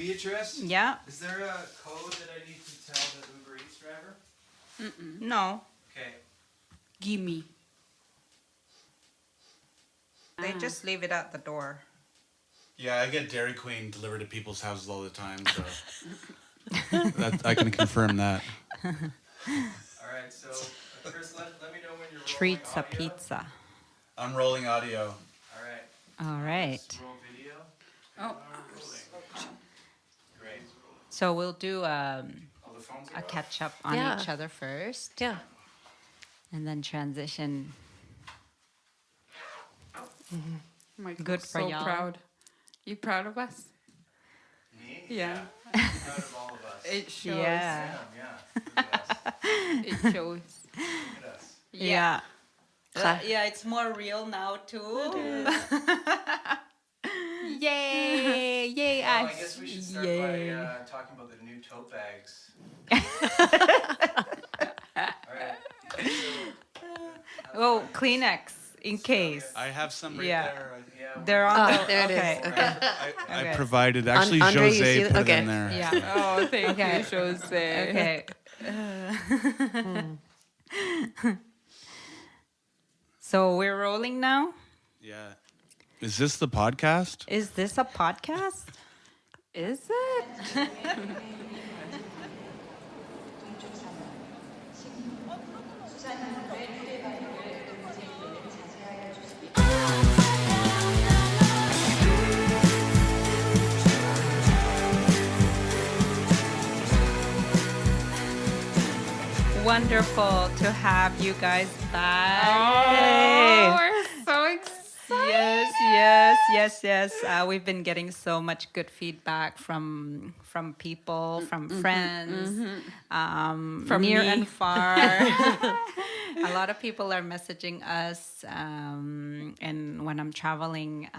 Beatrice? Yeah? Is there a code that I need to tell the Uber Eats driver? No. Okay. Gimme. They just leave it at the door. Yeah, I get Dairy Queen delivered to people's houses all the time, so I can confirm that. All right, so Chris, let me know when you're rolling Treats a audio. pizza. I'm rolling audio. All right. All right. Let's roll video. Oh. Great. So we'll do All the phones are a off. catch up on Yeah. each other first. Yeah. And then transition. Michael's Good for so y'all. proud. You proud of us? Me? Yeah. I'm proud of all of us. It shows. Yeah. Yeah. Look at us. It shows. Look at us. Yeah. Yeah, it's more real now too. Yay! Yay! Well, I guess we should start by talking about the new tote bags. All right. Oh, Kleenex in case. I have some right Yeah. there. Yeah. They're on the. There it is. Okay. Okay. I Okay. provided. Actually, Andre, you see Jose it? put Okay. it in there. Yeah. Oh, thank Okay. you, Jose. Okay. So we're rolling now. Yeah. Is this the podcast? Is this a podcast? Is it? Wonderful to have you guys back. Oh, we're so excited. Yes. We've been getting so much good feedback from people, from friends, From near me. and far. A lot of people are messaging us, and when I'm traveling,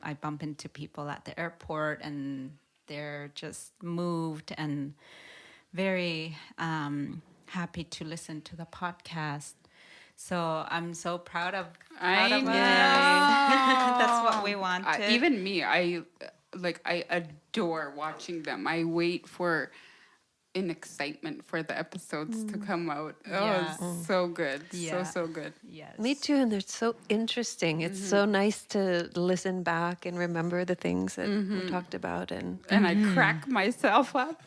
I bump into people at the airport, and they're just moved and very happy to listen to the podcast. So I'm so proud of I us. know. That's what we wanted. Even me, I adore watching them. I wait in excitement for the episodes to come out. Oh, Yeah. it's so good. Yeah. So good. Yes. Me too, and they're so interesting. It's so nice to listen back and remember the things that we talked about. And And I crack myself up.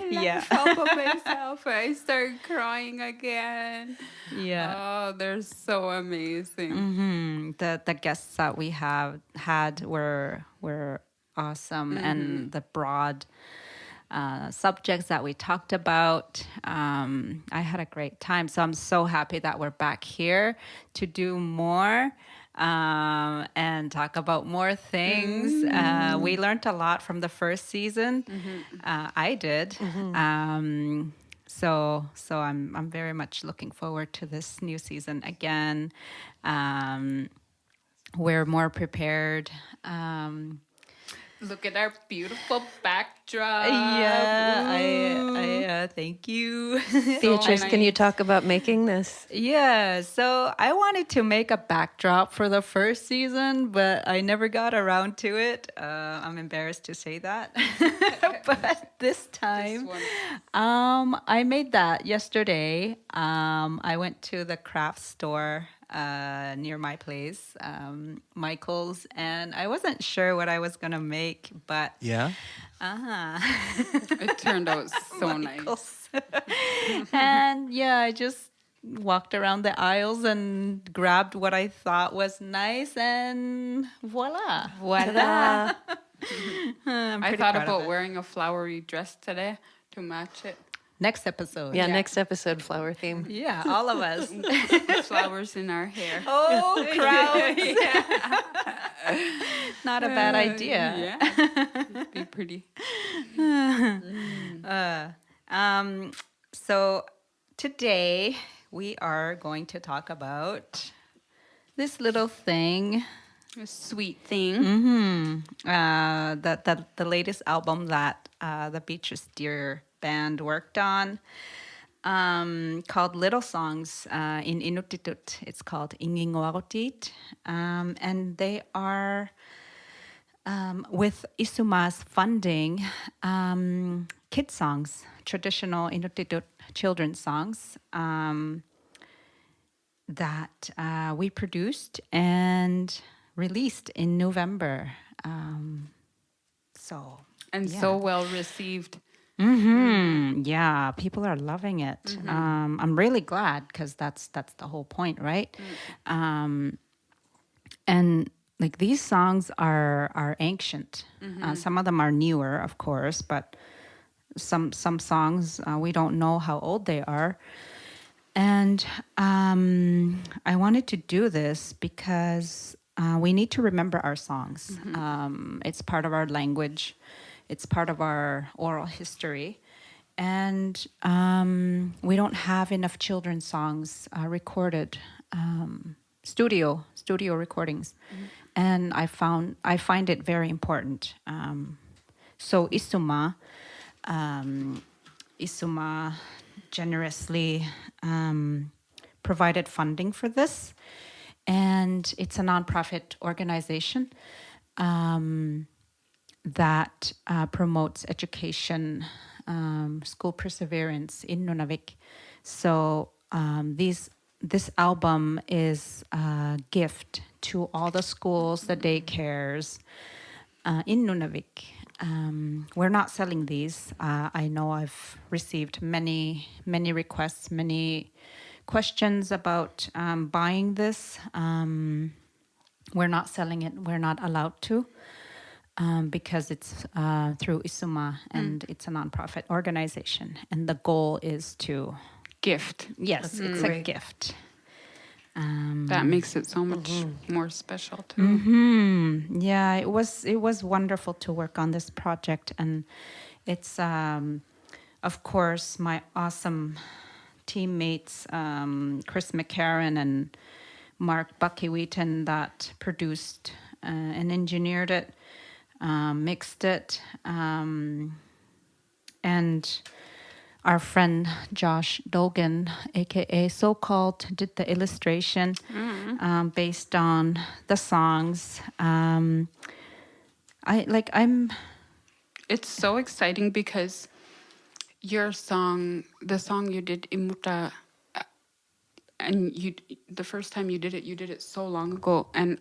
Yeah. Help of myself. I start crying again. Yeah. Oh, they're so amazing. The guests that we have had were awesome, and the broad subjects that we talked about. I had a great time. So I'm so happy that we're back here to do more and talk about more things. We learned a lot from the first season. I did. So I'm very much looking forward to this new season again. We're more prepared. Look at our beautiful backdrop. I thank you. Beatrice, can you talk about making this? Yeah, so I wanted to make a backdrop for the first season, but I never got around to it. I'm embarrassed to say that. But this time, I made that yesterday. I went to the craft store near my place, Michael's, and I wasn't sure what I was gonna make, but Yeah. It turned out so nice. Michael's. And yeah, I just walked around the aisles and grabbed what I thought was nice, and voila. Voila. I'm I pretty thought proud of about it. wearing a flowery dress today to match it. Next episode. Yeah, next episode, flower theme. Yeah, all of us. Flowers in our hair. Oh, crowds. Not a bad idea. Yeah. It'd be pretty. So today we are going to talk about this little thing. A sweet thing. The latest album that the Beatrice Deer band worked on, called Little Songs in Inuktitut. It's called Innginguarutiit. And they are With Isuma's funding, kid songs, traditional Inuktitut children songs that we produced and released in November. So well received. Yeah, people are loving it. I'm really glad because that's the whole point, right? And like these songs are ancient. Some of them are newer, of course, but some songs we don't know how old they are. And I wanted to do this because we need to remember our songs. It's part of our language. It's part of our oral history. And we don't have enough children's songs recorded, studio recordings. And I find it very important. So Isuma generously provided funding for this. And it's a nonprofit organization that promotes education, school perseverance in Nunavik. So this album is a gift to all the schools, the daycares in Nunavik. We're not selling these. I know I've received many requests, many questions about buying this. We're not selling it. We're not allowed to because it's through Esuma and it's a nonprofit organization. And the goal is to Gift. Yes, it's a gift. That makes it so much more special too. Yeah, it was wonderful to work on this project, and it's of course my awesome teammates Chris McCarran and Mark Buckwheaton that produced and engineered it, mixed it, and our friend Josh Dolgin, aka Socalled, did the illustration based on the songs. It's so exciting because your song, the song you did, Imuta, and the first time you did it so long ago, and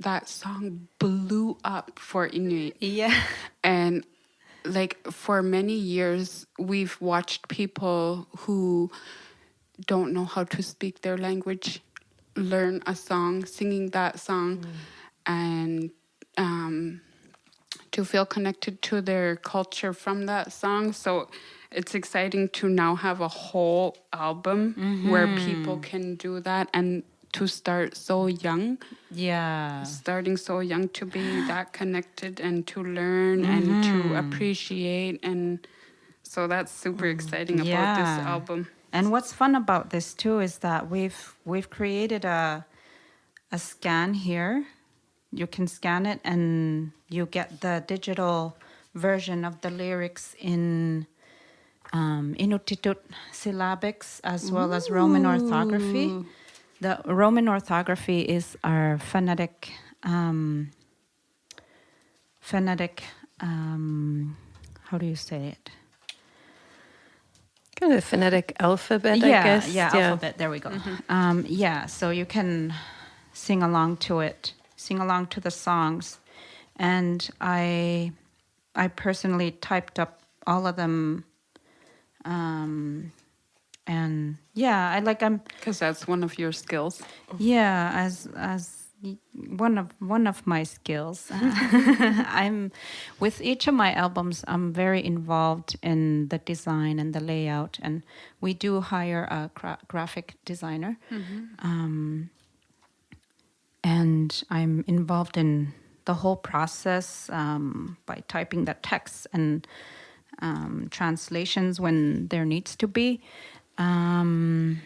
that song blew up for Inuit. Yeah. And like for many years, we've watched people who don't know how to speak their language learn a song, singing that song, and to feel connected to their culture from that song. So it's exciting to now have a whole album where people can do that, and to start so young. Yeah. Starting so young to be that connected and to learn and to appreciate. And so that's super exciting about this album. And what's fun about this too is that we've created a scan here. You can scan it and you get the digital version of the lyrics in Inuktitut syllabics as well as Roman orthography. The Roman orthography is our phonetic, how do you say it? Kind of phonetic alphabet, I guess. Yeah, alphabet, there we go. So you can sing along to it, sing along to the songs. And I personally typed up all of them. And yeah, I'm because that's one of your skills. Yeah, as one of my skills. I'm with each of my albums. I'm very involved in the design and the layout, and we do hire a graphic designer. And I'm involved in the whole process by typing the text and translations when there needs to be. And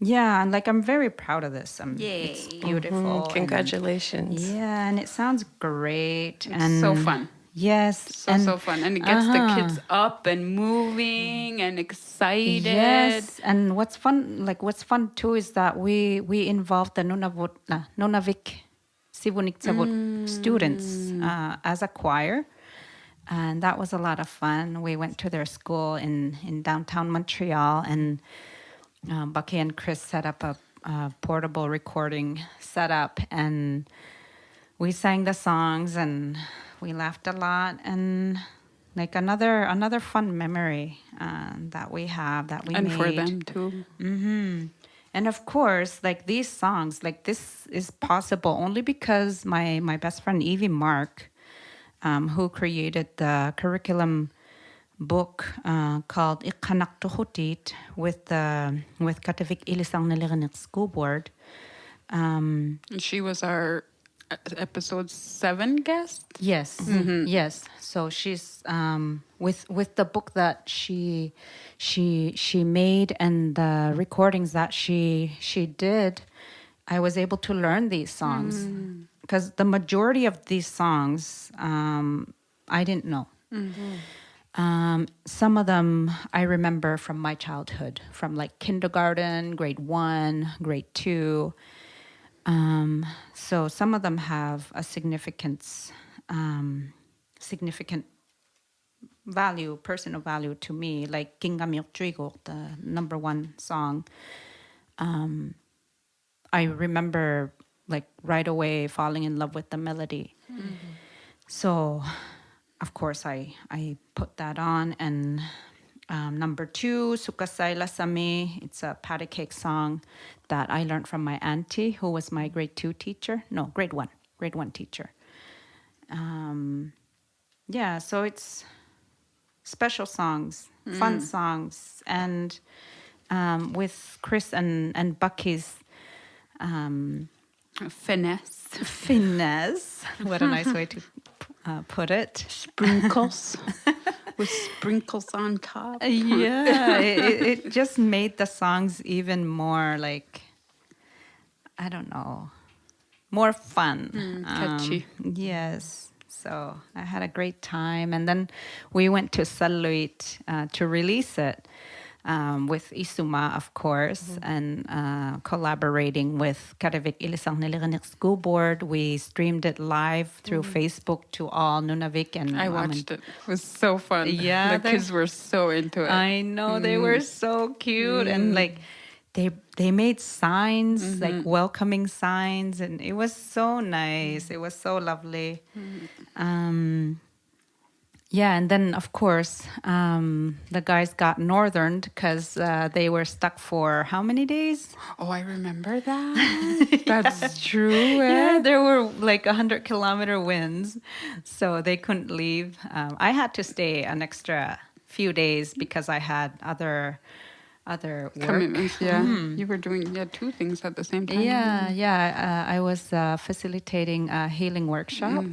I'm very proud of this. It's beautiful. Congratulations. And it sounds great. It's so fun. Yes. So fun. And it gets the kids up and moving and excited. Yes. And what's fun too is that we involved the Nunavik Sivunitsavut students as a choir. And that was a lot of fun. We went to their school in downtown Montreal, and Bucky and Chris set up a portable recording setup, and we sang the songs, and we laughed a lot, and like another fun memory that we have that we And made. for them too. Mm-hmm. And of course, like these songs, like this is possible only because my best friend Evie Mark, who created the curriculum book called Irqanartuqutiit with Kativik IIisarniliriniq school board. She was our episode 7 guest. Yes, yes. So she's with the book that she made and the recordings that she did. I was able to learn these songs because the majority of these songs I didn't know. Some of them I remember from my childhood, from like kindergarten, grade 1, grade 2. So some of them have a significant value, personal value to me, like Innginguarutiit, the number 1 song. I remember like right away falling in love with the melody. So of course I put that on, and number 2, Sukasayla Sami. It's a patty cake song that I learned from my auntie, who was my grade 1 teacher. Yeah, so it's special songs, fun songs, and with Chris and Bucky's finesse. What a nice way to put it. Sprinkles. With sprinkles on top. Yeah, it just made the songs even more like, I don't know, more fun. Catchy. Yes. So I had a great time. And then we went to Socalled to release it with Esuma, of course, and collaborating with Kativik IIisarniliriniq school board. We streamed it live through Facebook to all Nunavik. And I watched it. It was so fun. Yeah, the kids were so into it. I know, they were so cute, and like they made signs, like welcoming signs, and it was so nice. It was so lovely. Yeah, and then of course the guys got northerned because they were stuck for how many days? Oh, I remember that. That's true. Yeah, there were like 100-kilometer winds, so they couldn't leave. I had to stay an extra few days because I had other work. Commitments. Yeah, you were doing 2 things at the same time. Yeah. I was facilitating a healing workshop.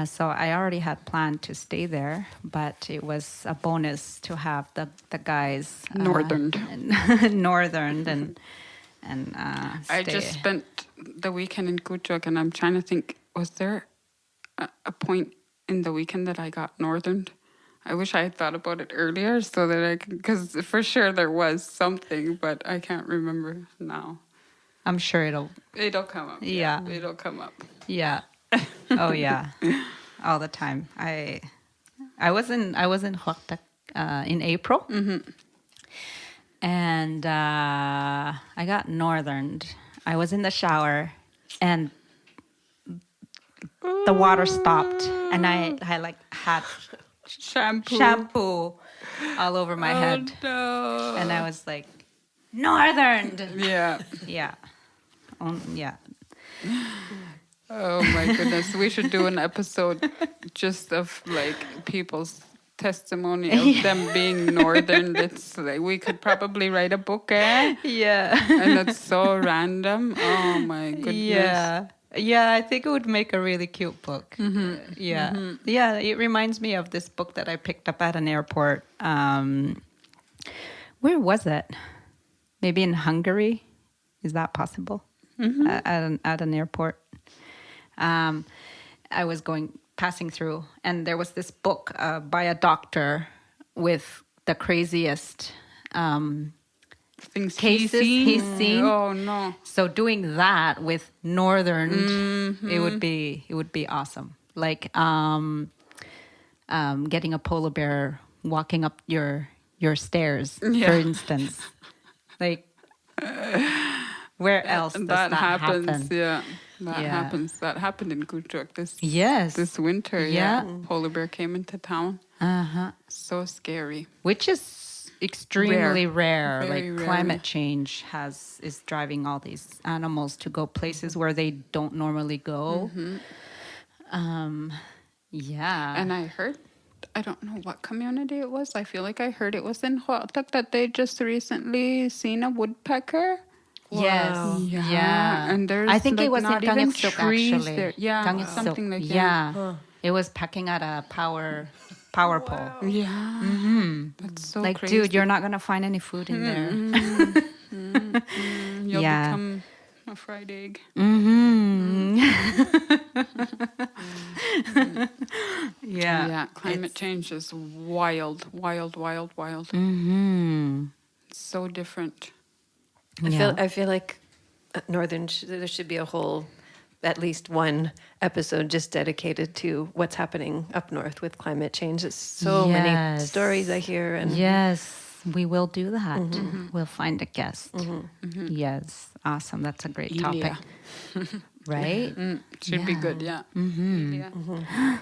So I already had planned to stay there, but it was a bonus to have the guys northerned and I stay. just spent the weekend in Kuchuk, and I'm trying to think, was there a point in the weekend that I got northerned? I wish I had thought about it earlier so that I could, because for sure there was something, but I can't remember now. I'm sure it'll come up. Yeah. It'll come up. Yeah. Oh yeah. All the time. I was in Huactac in April. And I got northerned. I was in the shower and the water stopped, and I like had shampoo all over my head. No. And I was like, northerned. Yeah. Yeah. Yeah. Oh my goodness. We should do an episode just of like people's testimony of them being northern. It's like we could probably write a book, eh? Yeah. And it's so random. Oh my goodness. Yeah. Yeah, I think it would make a really cute book. Yeah. Yeah, it reminds me of this book that I picked up at an airport. Where was it? Maybe in Hungary? Is that possible? At an airport. I was passing through, and there was this book by a doctor with the craziest things cases he's seen. Oh no. So doing that with northern, it would be awesome. Like getting a polar bear walking up your stairs, for instance. Like where else does that happens? happen? Yeah, that happens. That happened in Kutuk Yes. this winter. Yeah. Polar bear came into town. So scary. Which is extremely rare. Very Like rare. climate change is driving all these animals to go places where they don't normally go. Yeah. And I heard, I don't know what community it was. I feel like I heard it was in Huatak that they just recently seen a woodpecker. Yes. Wow. Yeah. And there's I think it was in not even Gangatsuk trees actually. there. Yeah, Gangatsuk, something like that. Yeah. It was pecking at a power pole. Yeah. That's so Like, crazy. dude, you're not gonna find any food in there. You'll Yeah. become a fried egg. Yeah. Yeah, climate change is wild, wild, wild, wild. It's so different. I feel like Northern, there should be a whole, at least one episode just dedicated to what's happening up north with climate change. There's so many Yes. stories I hear. And Yes, we will do that. We'll find a guest. Yes, awesome. That's a great topic. Right? Should be good, yeah. Yeah.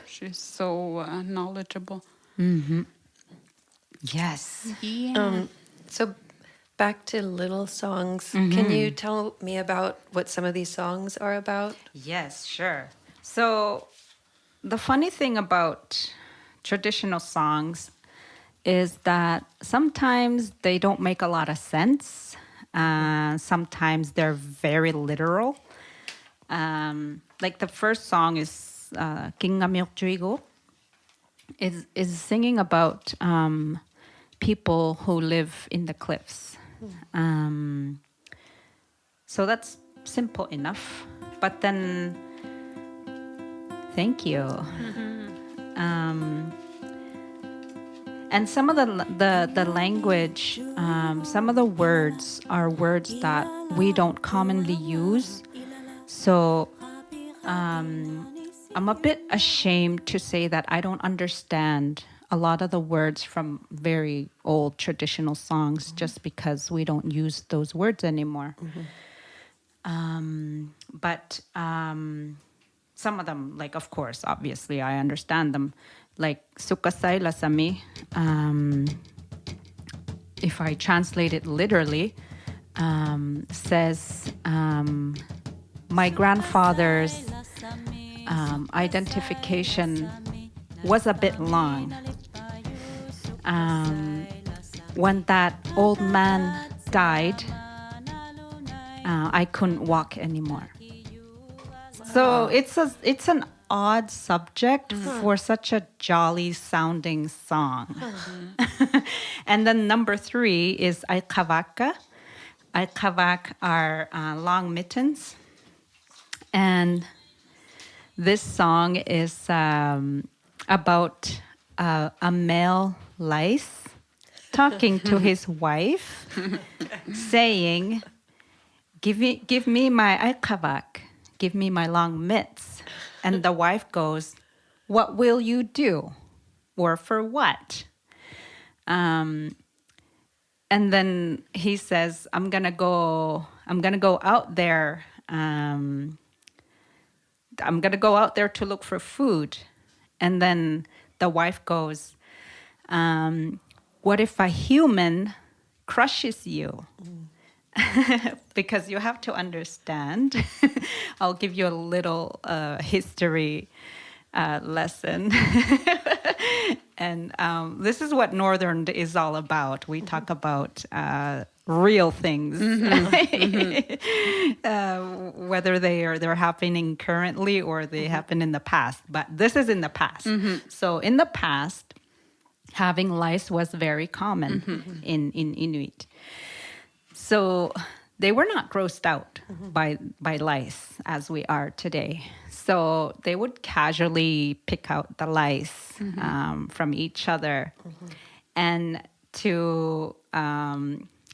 She's so knowledgeable. Yes. so back to little songs. Can you tell me about what some of these songs are about? Yes, sure. So the funny thing about traditional songs is that sometimes they don't make a lot of sense. Sometimes they're very literal. Like the first song is Innginguarutiit is singing about people who live in the cliffs. So that's simple enough. But then, thank you. And some of the language, some of the words are words that we don't commonly use. So I'm a bit ashamed to say that I don't understand a lot of the words from very old traditional songs just because we don't use those words anymore. But some of them, like, of course, obviously, I understand them. Like, Sukasay Lasami, if I translate it literally, says, my grandfather's identification was a bit long. When that old man died, I couldn't walk anymore. So it's an odd subject for such a jolly sounding song. And then number 3 is Aikavaka. Aikavak are long mittens. And this song is about a male lice talking to his wife, saying, give me my aikavak, give me my long mitts. And the wife goes, what will you do? Or for what? And then he says, I'm gonna go out there. I'm gonna go out there to look for food. And then the wife goes, what if a human crushes you? Because you have to understand. I'll give you a little history lesson. And this is what Northern is all about. We talk about real things, whether they're happening currently or they happen in the past. But this is in the past. So in the past, having lice was very common in Inuit. So they were not grossed out by lice as we are today. So they would casually pick out the lice from each other. And to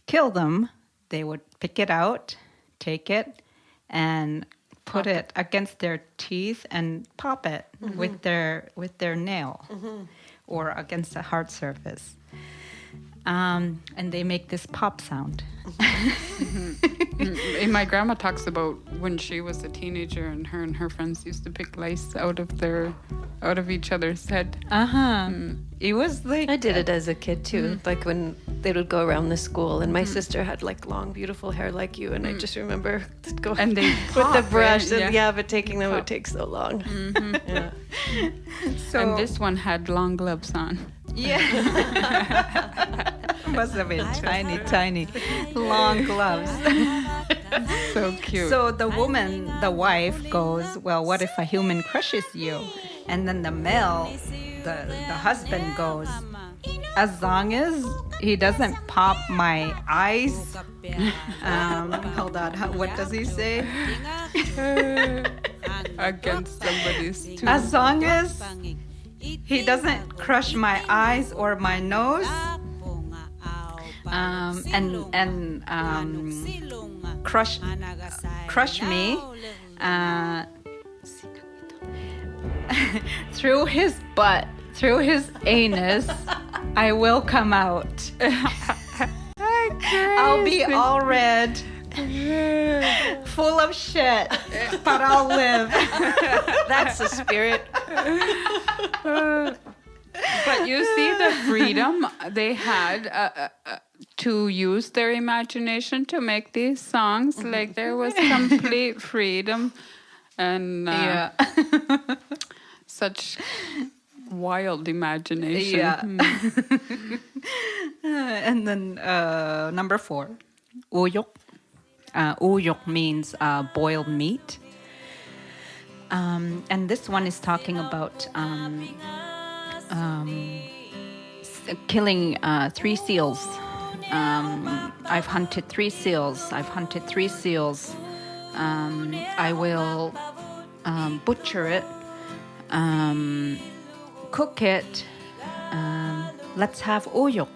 kill them, they would pick it out, take it, and put it against their teeth and pop it with their nail or against a hard surface. And they make this pop sound. And my grandma talks about when she was a teenager and her friends used to pick lice out of each other's head. It was like I did it as a kid too. Like when they would go around the school, and my sister had like long, beautiful hair like you, and I just remember going And they with the pop, brush. right? And, Yeah. but taking them would take so long. Yeah. so. And this one had long gloves on. Yeah. Must have been tiny, long gloves. So cute. So the wife goes, well, what if a human crushes you? And then the male, the husband goes, as long as he doesn't pop my eyes. Hold on, what does he say? Against somebody's tooth. As long as he doesn't crush my eyes or my nose, and crush me through his butt, through his anus, I will come out. I'll be all red, full of shit, but I'll live. That's the spirit. But you see the freedom they had to use their imagination to make these songs. Like there was complete freedom and such wild imagination. Yeah. And then number 4, uyok. Uyok means boiled meat. And this one is talking about killing 3 seals. I've hunted 3 seals. I will butcher it, cook it. Let's have uyok.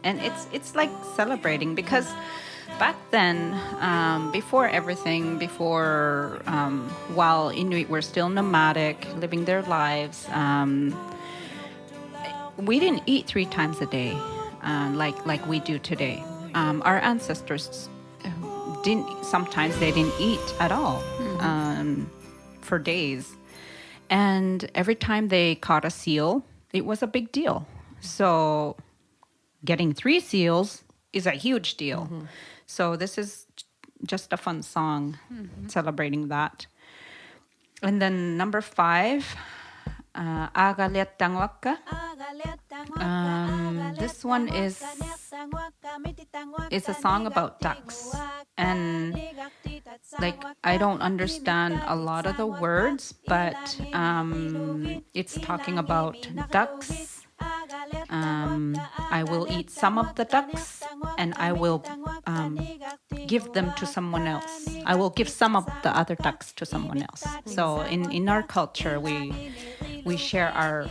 And it's like celebrating, because back then, while Inuit were still nomadic, living their lives, we didn't eat 3 times a day, like we do today. Our ancestors sometimes they didn't eat at all, for days. And every time they caught a seal, it was a big deal. So getting 3 seals is a huge deal. So this is just a fun song celebrating that. And then number 5, Agaliatangwaka. This one is a song about ducks. And like, I don't understand a lot of the words, but it's talking about ducks. I will eat some of the ducks, and I will give them to someone else. I will give some of the other ducks to someone else. So in our culture, we share our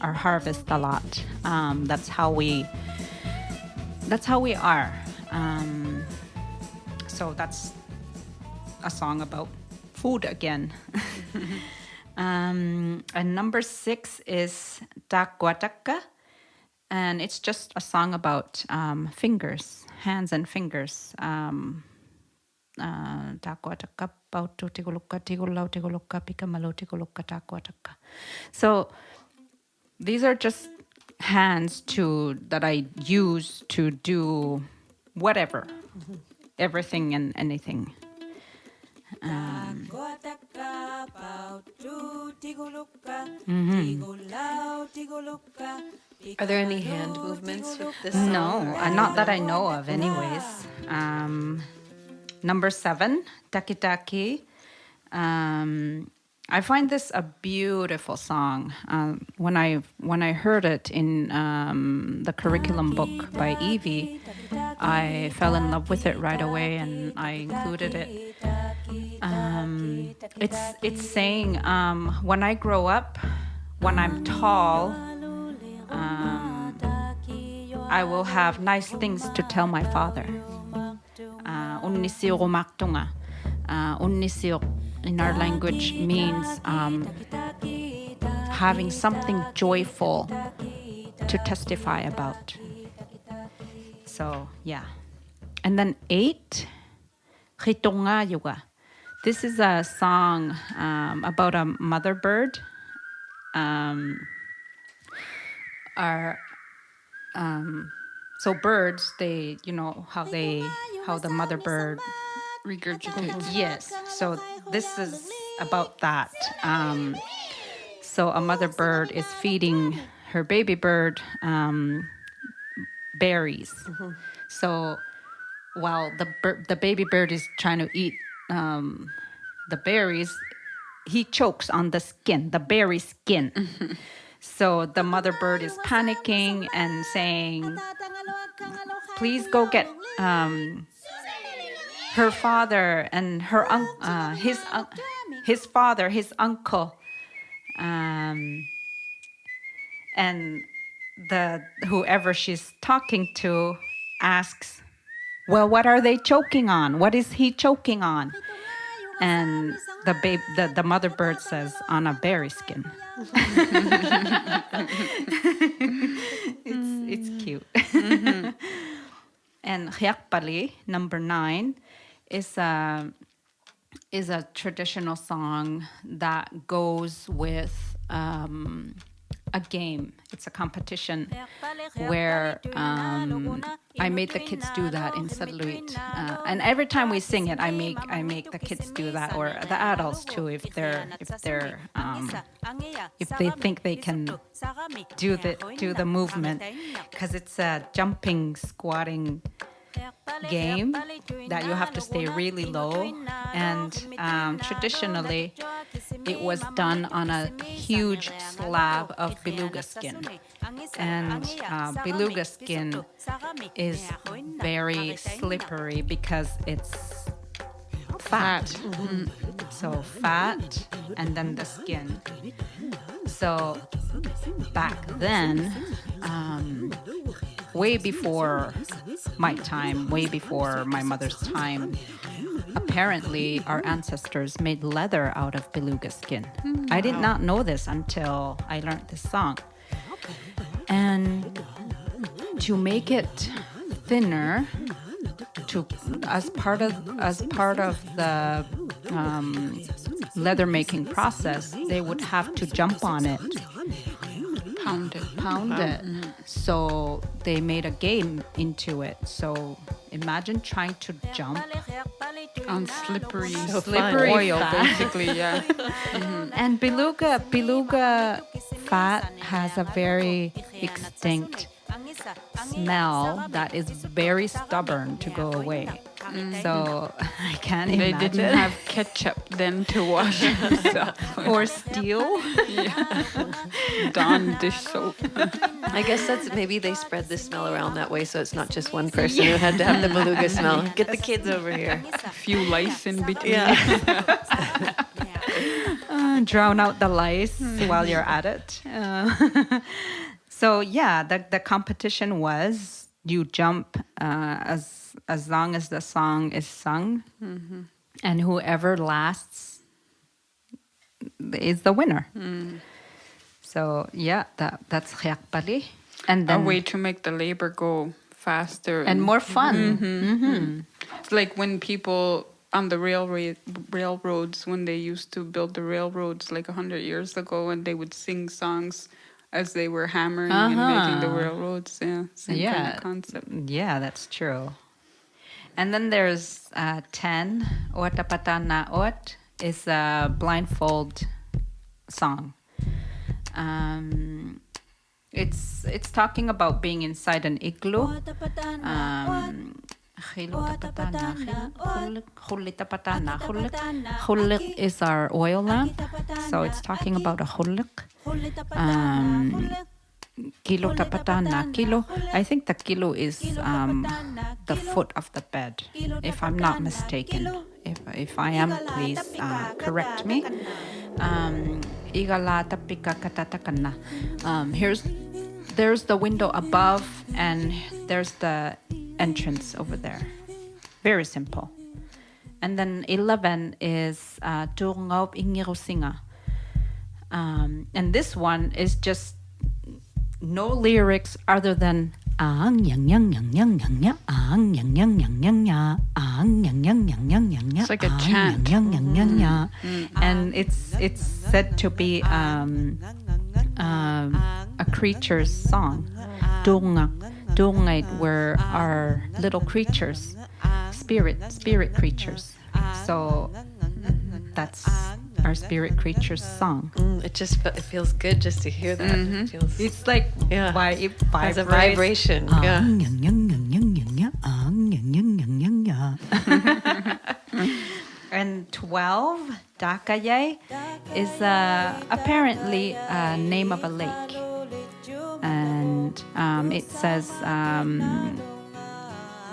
harvest a lot. That's how we are. So that's a song about food again. And number 6 is Takwataka, and it's just a song about fingers, hands and fingers. Takwataka, pautu tigulukka, tigulau tigulukka, pikamalo tigulukka, takwataka. So these are just hands that I use to do whatever, everything and anything. Are there any hand movements with this song? No, not that I know of anyways. Number 7, Taki. I find this a beautiful song. When I heard it in the curriculum book by Evie, I fell in love with it right away, and I included it. It's saying, when I grow up, when I'm tall, I will have nice things to tell my father. Unnisiuq maktunga. Unnisiuq in our language means having something joyful to testify about. So, yeah. And then 8, Hitonga Yuga. This is a song about a mother bird. So birds, they, how the mother bird Regurgitates. Yes. So this is about that. So a mother bird is feeding her baby bird berries. So while the baby bird is trying to eat the berries, he chokes on the skin, the berry skin. So the mother bird is panicking and saying, please go get her father and his father, his uncle, and whoever she's talking to asks, well, what are they choking on? What is he choking on? And the mother bird says, on a berry skin. It's cute. And Hiakpali, number 9, is a traditional song that goes with a game. It's a competition where I made the kids do that in Saluit. And every time we sing it, I make the kids do that, or the adults too, if they think they can do the movement, because it's a jumping, squatting game that you have to stay really low. And traditionally, it was done on a huge slab of beluga skin. And beluga skin is very slippery because it's fat. So fat and then the skin. So back then, way before my time, way before my mother's time, apparently our ancestors made leather out of beluga skin. I did not know this until I learned this song. And to make it thinner, as part of the leather making process, they would have to jump on it. Pound it. So they made a game into it. So imagine trying to jump On slippery oil, basically, yeah. And beluga fat has a very distinct smell that is very stubborn to go away. So I can't They imagine. didn't have ketchup then to wash themselves. Or steel. Dawn dish soap. I guess that's maybe they spread the smell around that way, so it's not just one person who had to have the beluga smell. Get the kids over here. A few lice in between. Drown out the lice while you're at it. So yeah, the competition was you jump as long as the song is sung, and whoever lasts is the winner. So yeah, that's Hiakpali. And then A way to make the labor go faster. and more fun. It's like when people on the railroads, when they used to build the railroads like 100 years ago, and they would sing songs as they were hammering and making the railroads. Yeah, same kind of concept. Yeah, that's true. And then there's 10, Oatapatana Oat, is a blindfold song. It's talking about being inside an igloo. Hullik is our oil lamp, so it's talking about a hullik. Kilo tapatana. Kilo, I think the kilo is the foot of the bed, if I'm not mistaken. If I am, please correct me. Igala tapika katatakana. Here's there's the window above, and there's the entrance over there. Very simple. And then 11 is Ingirusinga. And this one is just no lyrics other than It's like a chant. And it's said to be a creature's song. Dungait were our little creatures, spirit creatures. So that's our spirit creature's song. It feels good just to hear that. It feels, It's like it it has a vibrates. vibration. And 12, Dakaye, is apparently a name of a lake. And it says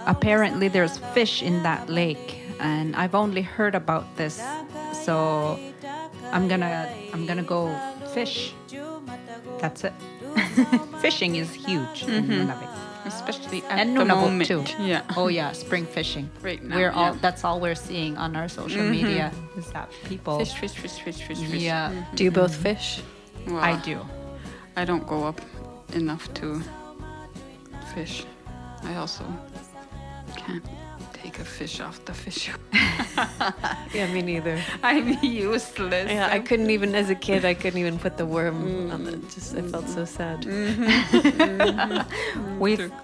apparently there's fish in that lake. And I've only heard about this, so I'm gonna go fish. That's it. Fishing is huge in Nunavik. Especially at And the Nunavut moment. too. Yeah. Oh yeah, spring fishing. Right now, That's all we're seeing on our social media is that people. Fish. Yeah, Do you both fish? Well, I do. I don't go up enough to fish. I also can't take a fish off the fish. Yeah, me neither. I'm useless. Yeah, I couldn't even, as a kid, I couldn't even put the worm on the, I felt so sad.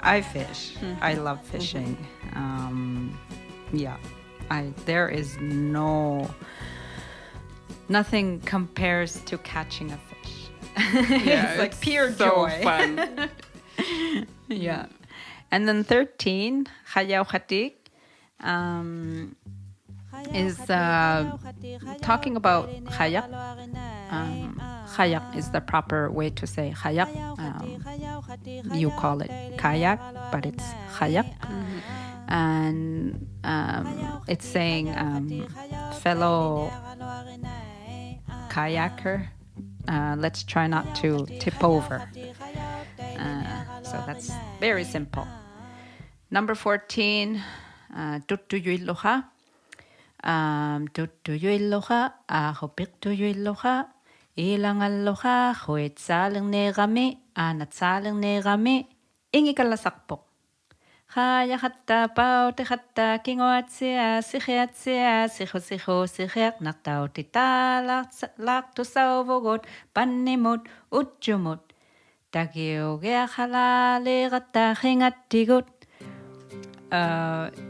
I fish. I love fishing. There is nothing compares to catching a fish. Yeah, it's like pure so joy. fun. Yeah. And then 13, Kativik is talking about kayak. Kayak is the proper way to say kayak. You call it kayak, but it's kayak. And it's saying fellow kayaker, let's try not to tip over. So that's very simple. Number 14, Tutuyuiloha. Tutuyuiloha, Ahopikuyuiloha, Ilangalloha, Huetsaling negami, Anatsaling negami, Ingikalasakpok. Haya hatta pau te hatta kingoatsia, sichiatsia, sichek naktautita, laktusauvogot, panimut, utjumut.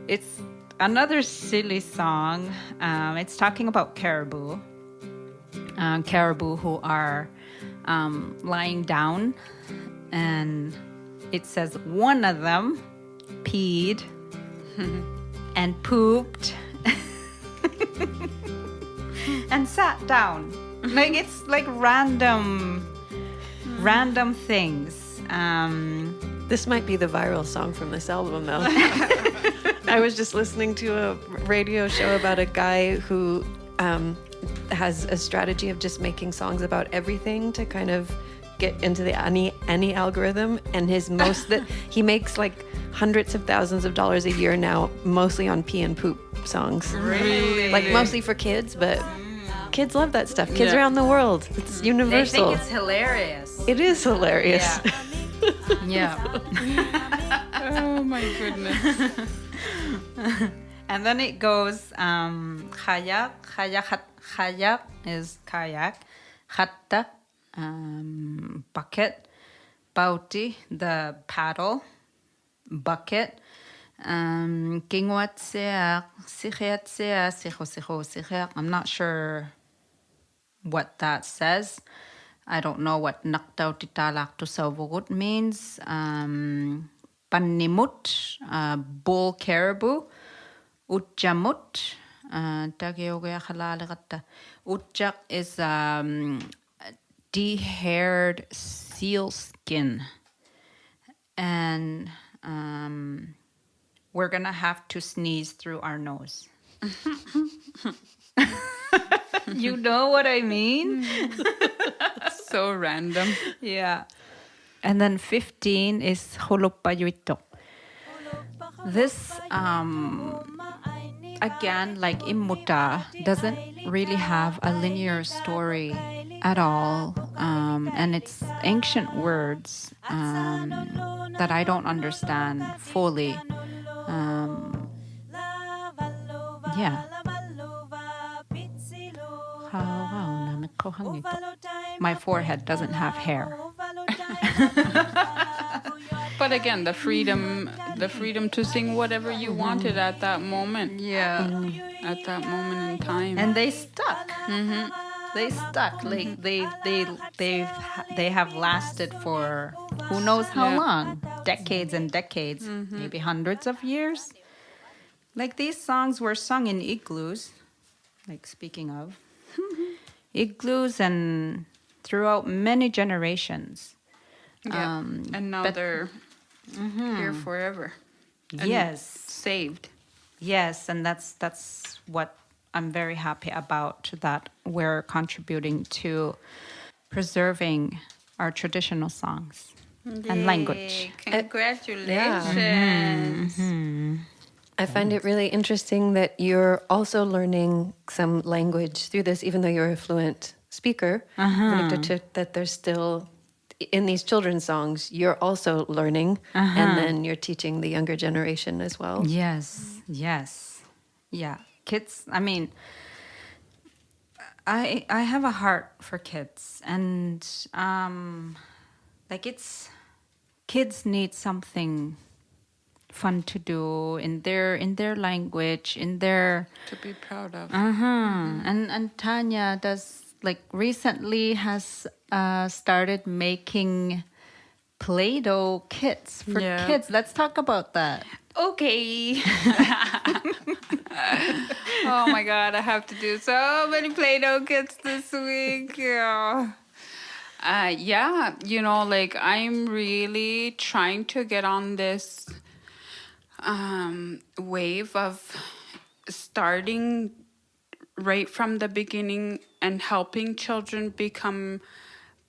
It's another silly song. It's talking about caribou. Caribou who are lying down. And it says one of them peed and pooped and sat down. Like it's like random things. This might be the viral song from this album, though. I was just listening to a radio show about a guy who has a strategy of just making songs about everything to kind of get into the any algorithm. And he makes like hundreds of thousands of dollars a year now, mostly on pee and poop songs. Really? Like mostly for kids, but kids love that stuff. Kids around the world. It's universal. They think it's hilarious. It is hilarious. Yeah. Oh my goodness. And then it goes kayak is kayak, hatta bucket, bauti the paddle, bucket, kingwatsea, sichiatsea, sicho. I'm not sure what that says. I don't know what naktautita laktusauvogut means. Panimut, bull caribou. Utjamut, Utjak is de-haired seal skin. And we're going to have to sneeze through our nose. You know what I mean? So random. Yeah. And then 15 is Holopayuito. This, again, like Imuta, doesn't really have a linear story at all. And it's ancient words that I don't understand fully. Yeah. My forehead doesn't have hair. But again, the freedom to sing whatever you wanted at that moment. Yeah. At that moment in time. And they stuck. They stuck. Like they have lasted for who knows how long, decades and decades, maybe hundreds of years. Like these songs were sung in igloos. Like speaking of igloos and throughout many generations. Yeah. And now they're here forever. Yes. Saved. Yes, and that's what I'm very happy about, that we're contributing to preserving our traditional songs and language. Congratulations. I find it really interesting that you're also learning some language through this, even though you're a fluent speaker. Inuktitut, that there's still, in these children's songs, you're also learning, and then you're teaching the younger generation as well. Yes. Yeah. Kids, I mean, I have a heart for kids, and kids need something fun to do in their language, in their To be proud of. and Tanya does, like, recently has started making Play-Doh kits for kids. Let's talk about that. Okay. Oh my God, I have to do so many Play-Doh kits this week. Yeah, like I'm really trying to get on this wave of starting right from the beginning and helping children become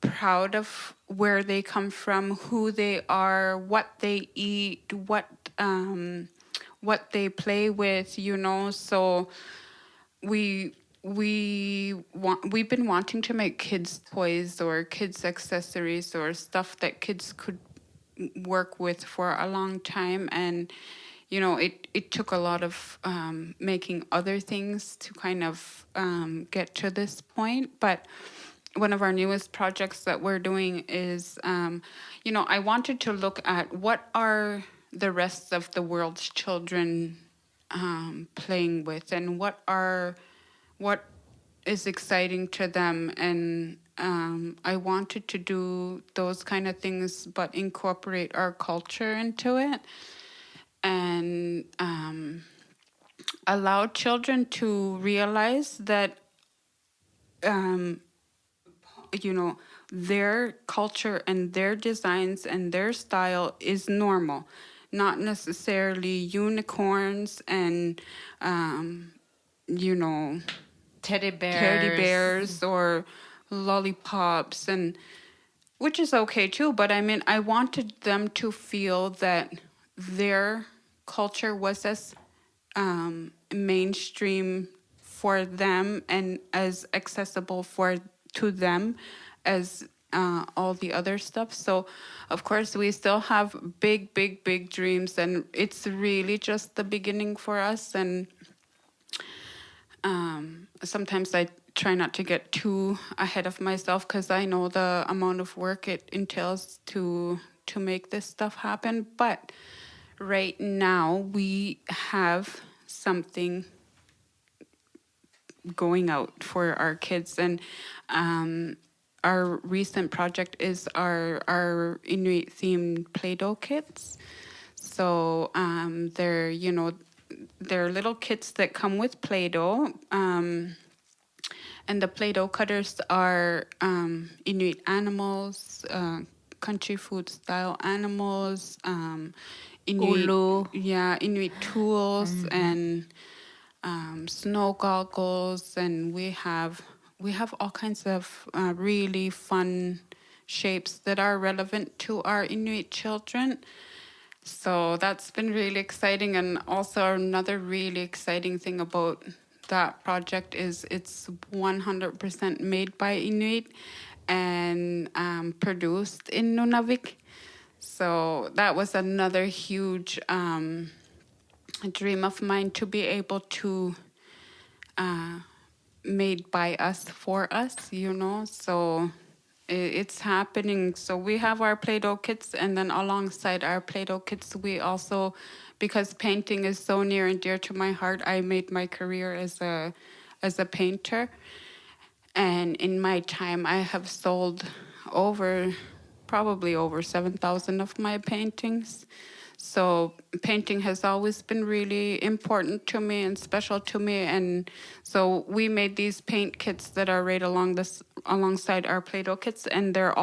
proud of where they come from, who they are, what they eat, what they play with, So we've been wanting to make kids toys or kids accessories or stuff that kids could work with for a long time, and it took a lot of making other things to kind of get to this point. But one of our newest projects that we're doing is, I wanted to look at what are the rest of the world's children playing with, and what is exciting to them. And I wanted to do those kind of things, but incorporate our culture into it, and allow children to realize that their culture and their designs and their style is normal, not necessarily unicorns and Teddy bears or lollipops, and which is okay too. But I mean, I wanted them to feel that their culture was as mainstream for them and as accessible to them as all the other stuff. So of course we still have big dreams, and it's really just the beginning for us. And sometimes I try not to get too ahead of myself, because I know the amount of work it entails to make this stuff happen. But right now we have something going out for our kids, and our recent project is our Inuit themed Play-Doh kits. So they're little kits that come with Play-Doh, and the Play-Doh cutters are Inuit animals, country food style animals, Inuit Ulu. Inuit tools, and snow goggles, and we have all kinds of really fun shapes that are relevant to our Inuit children. So that's been really exciting. And also another really exciting thing about that project is it's 100% made by Inuit and produced in Nunavik. So that was another huge dream of mine, to be able to made by us for us, so it's happening. So we have our Play-Doh kits, and then alongside our Play-Doh kits, we also, because painting is so near and dear to my heart, I made my career as a painter. And in my time, I have sold probably over 7,000 of my paintings. So painting has always been really important to me and special to me. And so we made these paint kits that are right alongside our Play-Doh kits, and they're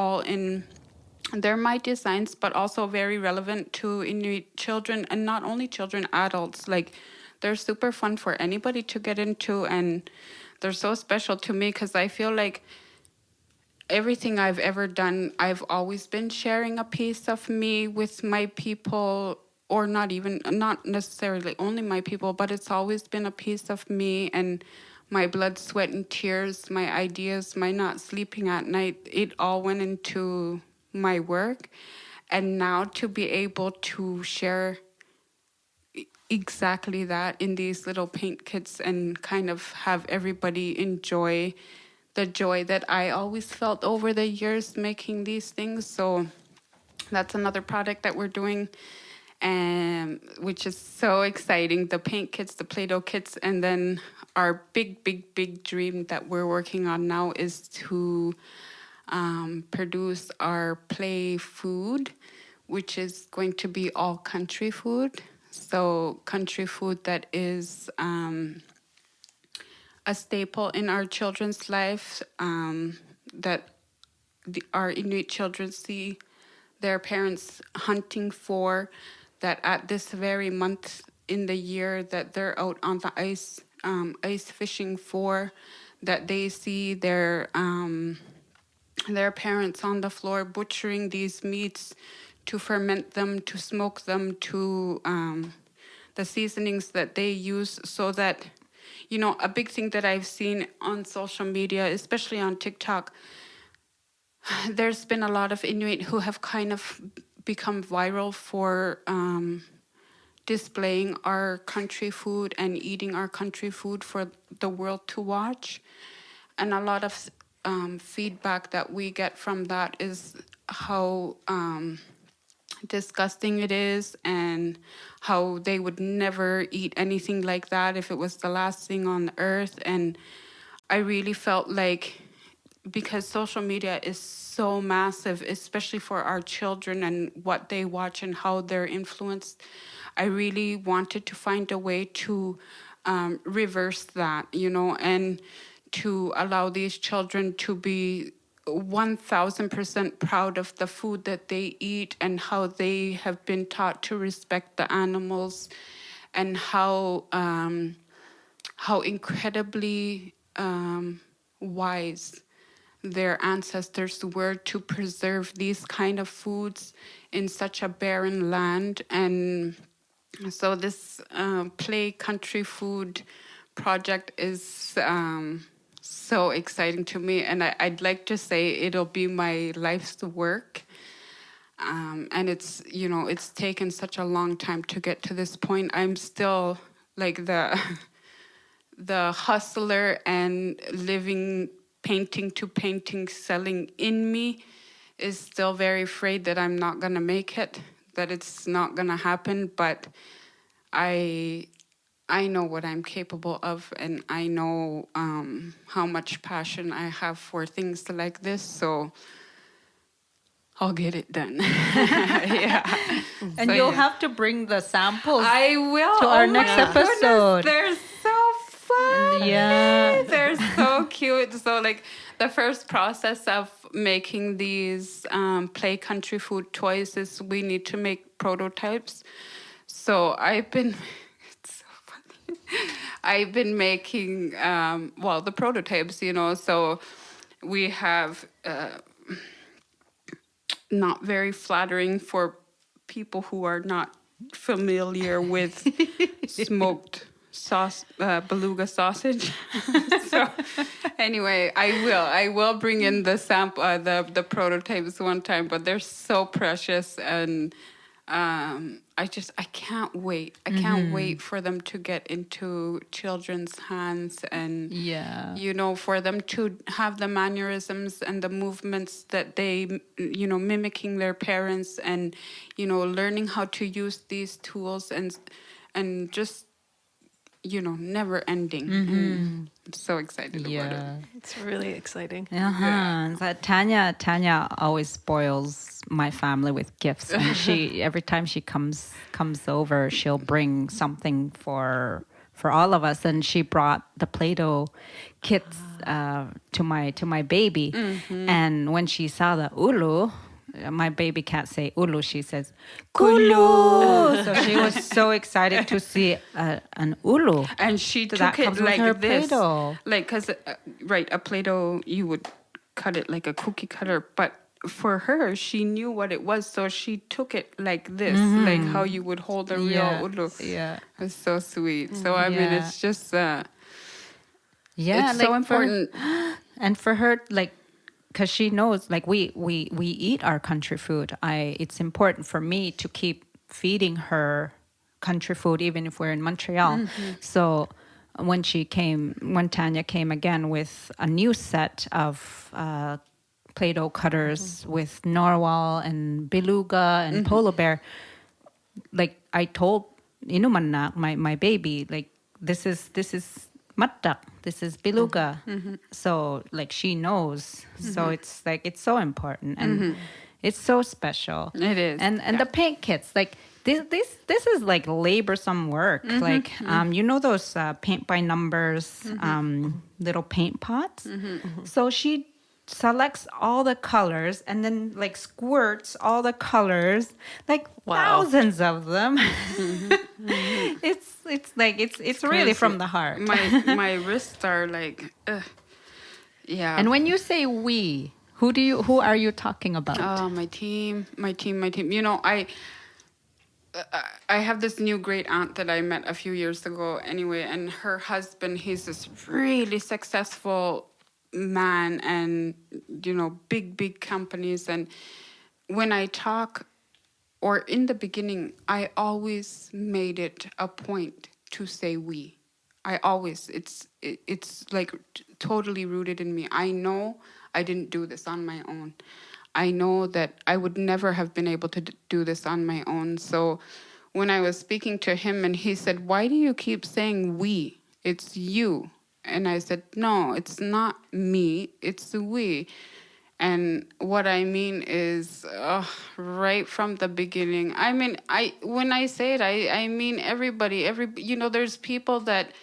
my designs, but also very relevant to Inuit children, and not only children, adults. Like, they're super fun for anybody to get into, and they're so special to me because I feel like everything I've ever done, I've always been sharing a piece of me with my people, or not necessarily only my people, but it's always been a piece of me and my blood, sweat, and tears, my ideas, my not sleeping at night. It all went into my work. And now to be able to share exactly that in these little paint kits and kind of have everybody enjoy the joy that I always felt over the years making these things. So that's another project that we're doing, and which is so exciting. The paint kits, the Play-Doh kits, and then our big dream that we're working on now is to produce our play food, which is going to be all country food. So country food that is a staple in our children's life, that our Inuit children see their parents hunting for, that at this very month in the year that they're out on the ice fishing for, that they see their parents on the floor butchering these meats to ferment them, to smoke them, to the seasonings that they use, so that, a big thing that I've seen on social media, especially on TikTok, there's been a lot of Inuit who have kind of become viral for displaying our country food and eating our country food for the world to watch. And a lot of feedback that we get from that is how disgusting it is, and how they would never eat anything like that if it was the last thing on the earth. And I really felt like, because social media is so massive, especially for our children and what they watch and how they're influenced, I really wanted to find a way to reverse that, and to allow these children to be 1,000% proud of the food that they eat, and how they have been taught to respect the animals, and how incredibly wise their ancestors were to preserve these kind of foods in such a barren land. And so this Play Country Food project is so exciting to me, and I'd like to say it'll be my life's work. And it's taken such a long time to get to this point. I'm still like the hustler, and living painting to painting, selling in me is still very afraid that I'm not gonna make it, that it's not gonna happen. But I know what I'm capable of, and I know how much passion I have for things like this, so I'll get it done. Yeah. And So, you'll yeah. have to bring the samples I will. to our Oh my next goodness, episode. they're so fun. Yeah. They're so cute. So like the first process of making these Play Country Food toys is we need to make prototypes. So I've been, it's so funny. I've been making, the prototypes, so we have not very flattering for people who are not familiar with smoked beluga sausage. So anyway, I will bring in the sample, the prototypes one time, but they're so precious, and I can't wait. I can't wait for them to get into children's hands, and for them to have the mannerisms and the movements that they, mimicking their parents, and learning how to use these tools, and just never ending. I'm so excited about it. It's really exciting. So Tanya always spoils my family with gifts, and every time she comes over, she'll bring something for all of us. And she brought the Play-Doh kits to my baby, and when she saw the ulu. My baby can't say ulu, she says kulu. So she was so excited to see an ulu. And she So took that it comes with like her this. Play-Doh. Like, because, a Play-Doh, you would cut it like a cookie cutter. But for her, she knew what it was. So she took it like this, like how you would hold a real ulu. Yeah. It's so sweet. So, I mean, it's just, it's like so important. And for her, like, because she knows, like, we eat our country food. It's important for me to keep feeding her country food, even if we're in Montreal. So when Tanya came again with a new set of Play-Doh cutters with narwhal and beluga and polar bear, like, I told Inumannak, my baby, like, this is mattak, this is beluga. So, like, she knows. So it's like, it's so important, and it's so special. It is. And the paint kits, like, this is like laborsome work. Like, those paint by numbers little paint pots. So she selects all the colors and then, like, squirts all the colors, like, thousands of them. It's really from the heart. My wrists are like, yeah. And when you say we, who are you talking about? Oh, my team. I have this new great aunt that I met a few years ago anyway, and her husband, he's this really successful man, and, big companies. And when I talk, or in the beginning, I always made it a point to say we. It's like totally rooted in me. I know I didn't do this on my own. I know that I would never have been able to do this on my own. So when I was speaking to him and he said, "Why do you keep saying we? It's you." And I said, "No, it's not me, it's we." And what I mean is, right from the beginning. I mean, when I say it, I mean everybody. There's people that,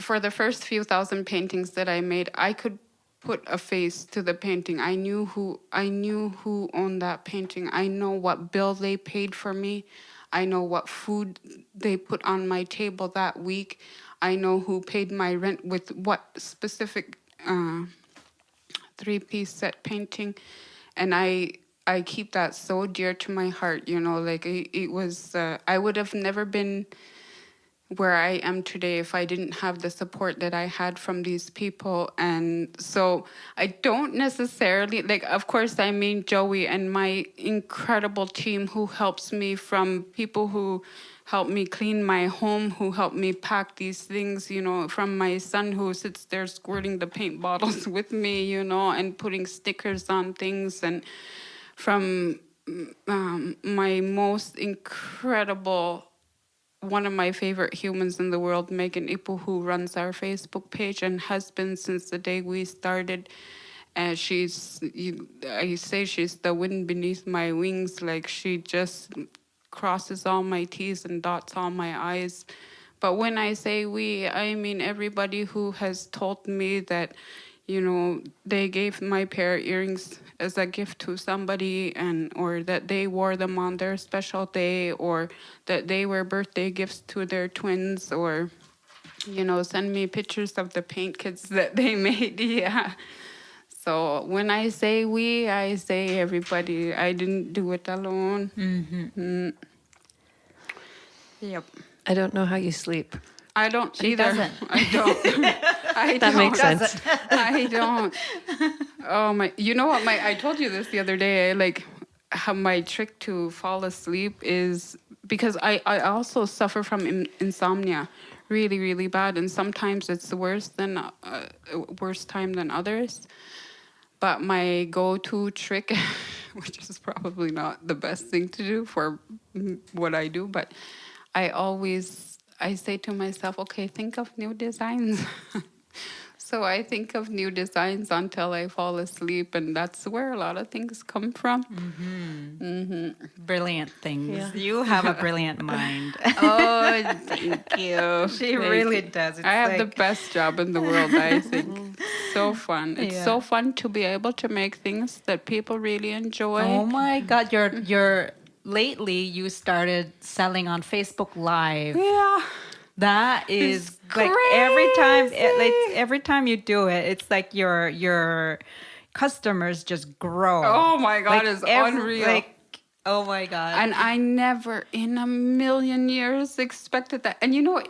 for the first few thousand paintings that I made, I could put a face to the painting. I knew who owned that painting. I know what bill they paid for me. I know what food they put on my table that week. I know who paid my rent with what specific 3-piece set painting. And I keep that so dear to my heart, like it was, I would have never been where I am today if I didn't have the support that I had from these people. And so I don't necessarily, like, of course, I mean Joey and my incredible team who helps me, from people who help me clean my home, who help me pack these things, from my son who sits there squirting the paint bottles with me, and putting stickers on things, and from my most incredible, one of my favorite humans in the world, Megan Ipu, who runs our Facebook page and has been since the day we started. And I say she's the wind beneath my wings. Like, she just crosses all my T's and dots all my I's. But when I say we, I mean everybody who has told me that, they gave my pair of earrings as a gift to somebody, or that they wore them on their special day, or that they were birthday gifts to their twins, or, send me pictures of the paint kits that they made. Yeah. So when I say we, I say everybody. I didn't do it alone. Yep. I don't know how you sleep. I don't She either. doesn't. I don't. I That don't. makes sense. I don't. Oh my! You know what? I told you this the other day. Like, how my trick to fall asleep is because I also suffer from insomnia, really, really bad, and sometimes it's worse time than others. But my go-to trick, which is probably not the best thing to do for what I do, but I say to myself, okay, think of new designs. So I think of new designs until I fall asleep, and that's where a lot of things come from. Brilliant things. Yeah. You have a brilliant mind. Oh, thank you. She really does. It's I have the like- best job in the world, I think. So fun. It's Yeah. so fun to be able to make things that people really enjoy. Oh my God! You're lately you started selling on Facebook Live. Yeah. That is It's like every time you do it, it's like your customers just grow. Oh my God, Like it's unreal. Like, oh my God. And I never in a million years expected that. And you know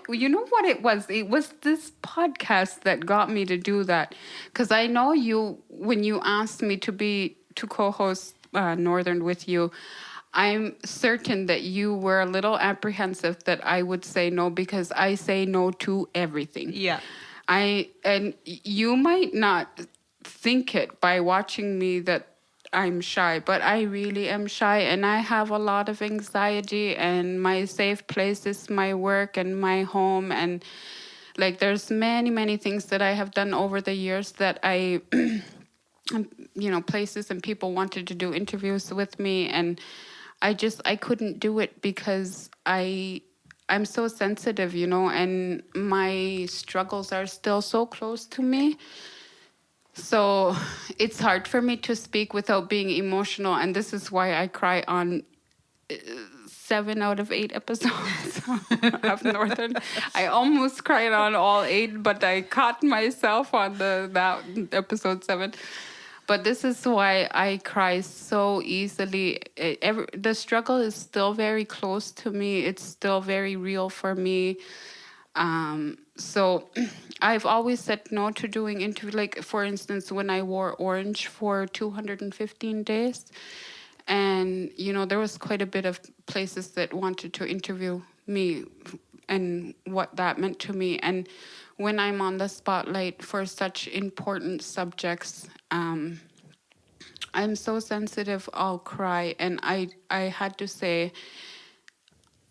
what it was? It was this podcast that got me to do that. Because I know when you asked me to co-host Northern with you, I'm certain that you were a little apprehensive that I would say no, because I say no to everything. Yeah. And you might not think it by watching me that I'm shy, but I really am shy, and I have a lot of anxiety, and my safe place is my work and my home, and like there's many, many things that I have done over the years that I places and people wanted to do interviews with me, and I couldn't do it because I'm so sensitive, and my struggles are still so close to me. So it's hard for me to speak without being emotional, and this is why I cry on 7 out of 8 episodes of Northern. I almost cried on all 8, but I caught myself on that episode 7. But this is why I cry so easily. The struggle is still very close to me. It's still very real for me. So I've always said no to doing interviews. Like, for instance, when I wore orange for 215 days, and, there was quite a bit of places that wanted to interview me and what that meant to me. And when I'm on the spotlight for such important subjects, I'm so sensitive, I'll cry. And I had to say,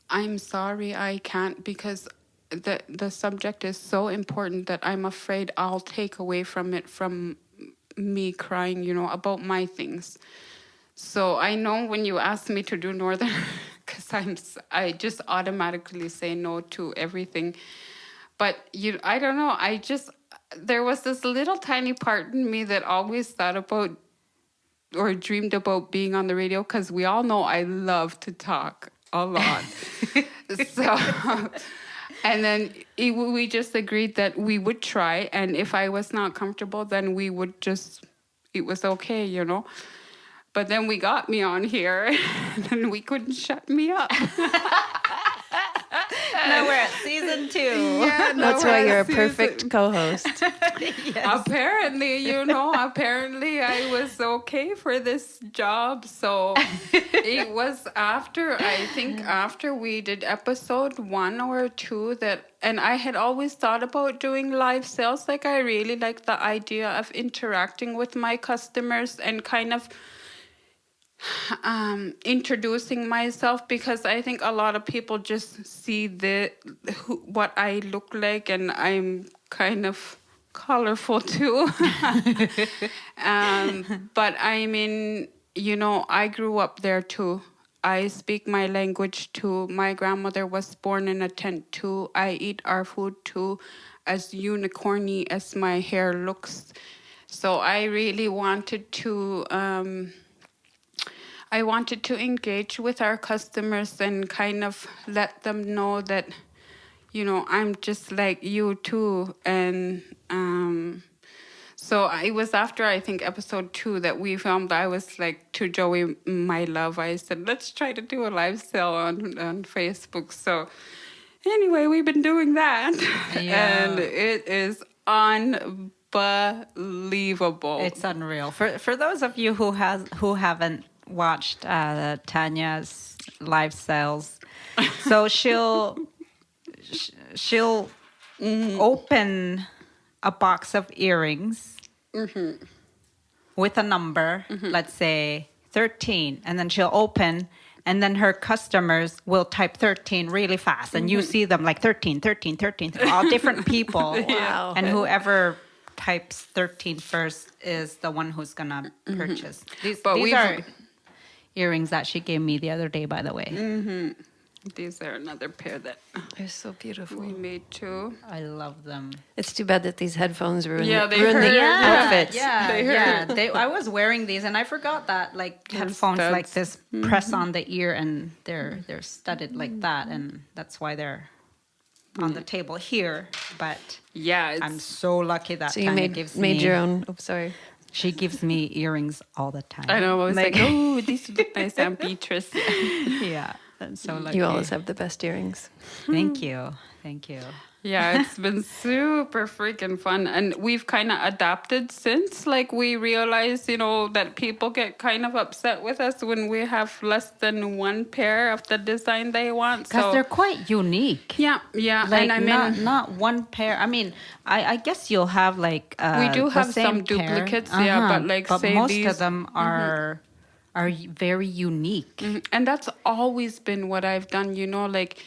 I'm sorry, I can't, because the subject is so important that I'm afraid I'll take away from it, from me crying, about my things. So I know when you ask me to do Northern, because I just automatically say no to everything. But I don't know, there was this little tiny part in me that always thought about or dreamed about being on the radio, because we all know I love to talk a lot. So, and then we just agreed that we would try, and if I was not comfortable, then we would it was okay, But then we got me on here, and we couldn't shut me up. Now we're at season 2. Yeah, That's why you're a perfect co-host. Apparently, apparently I was okay for this job. So it was after we did episode 1 or 2 and I had always thought about doing live sales. Like, I really like the idea of interacting with my customers and kind of introducing myself, because I think a lot of people just see what I look like, and I'm kind of colorful too. But I mean, I grew up there too. I speak my language too. My grandmother was born in a tent too. I eat our food too, as unicorny as my hair looks. So I really wanted to engage with our customers and kind of let them know that, I'm just like you too. And So it was after, I think, episode 2 that we filmed. I was like, to Joey, my love, I said, let's try to do a live sale on Facebook. So anyway, we've been doing that. Yeah. And it is unbelievable. It's unreal. For those of you who haven't watched Tanya's live sales, so she'll open a box of earrings with a number, let's say 13, and then she'll open, and then her customers will type 13 really fast, and you see them like 13, 13, 13, all different people. Wow. And whoever types 13 first is the one who's gonna purchase. These are earrings that she gave me the other day, by the way. These are another pair that They're so beautiful. we made too. I love them. It's too bad that these headphones ruin, Yeah, they ruin the hurt. outfits. I was wearing these, and I forgot that headphones studs. like this press on the ear, and they're studded like that, and that's why they're on the table here. But Yeah, I'm so lucky that So you Tanya made gives made me. your own. Oh, sorry. She gives me earrings all the time. I know. I was like, oh, these look nice on Beatrice. Yeah, I'm so lucky. You always have the best earrings. Thank you. Yeah, it's been super freaking fun. And we've kind of adapted since. Like, we realized, that people get kind of upset with us when we have less than one pair of the design they want. Because they're quite unique. Yeah. Like, And I mean, not one pair. I mean, I guess you'll have like we do the have same some pair. duplicates, yeah, but like say most these, of them are very unique. and that's always been what I've done, like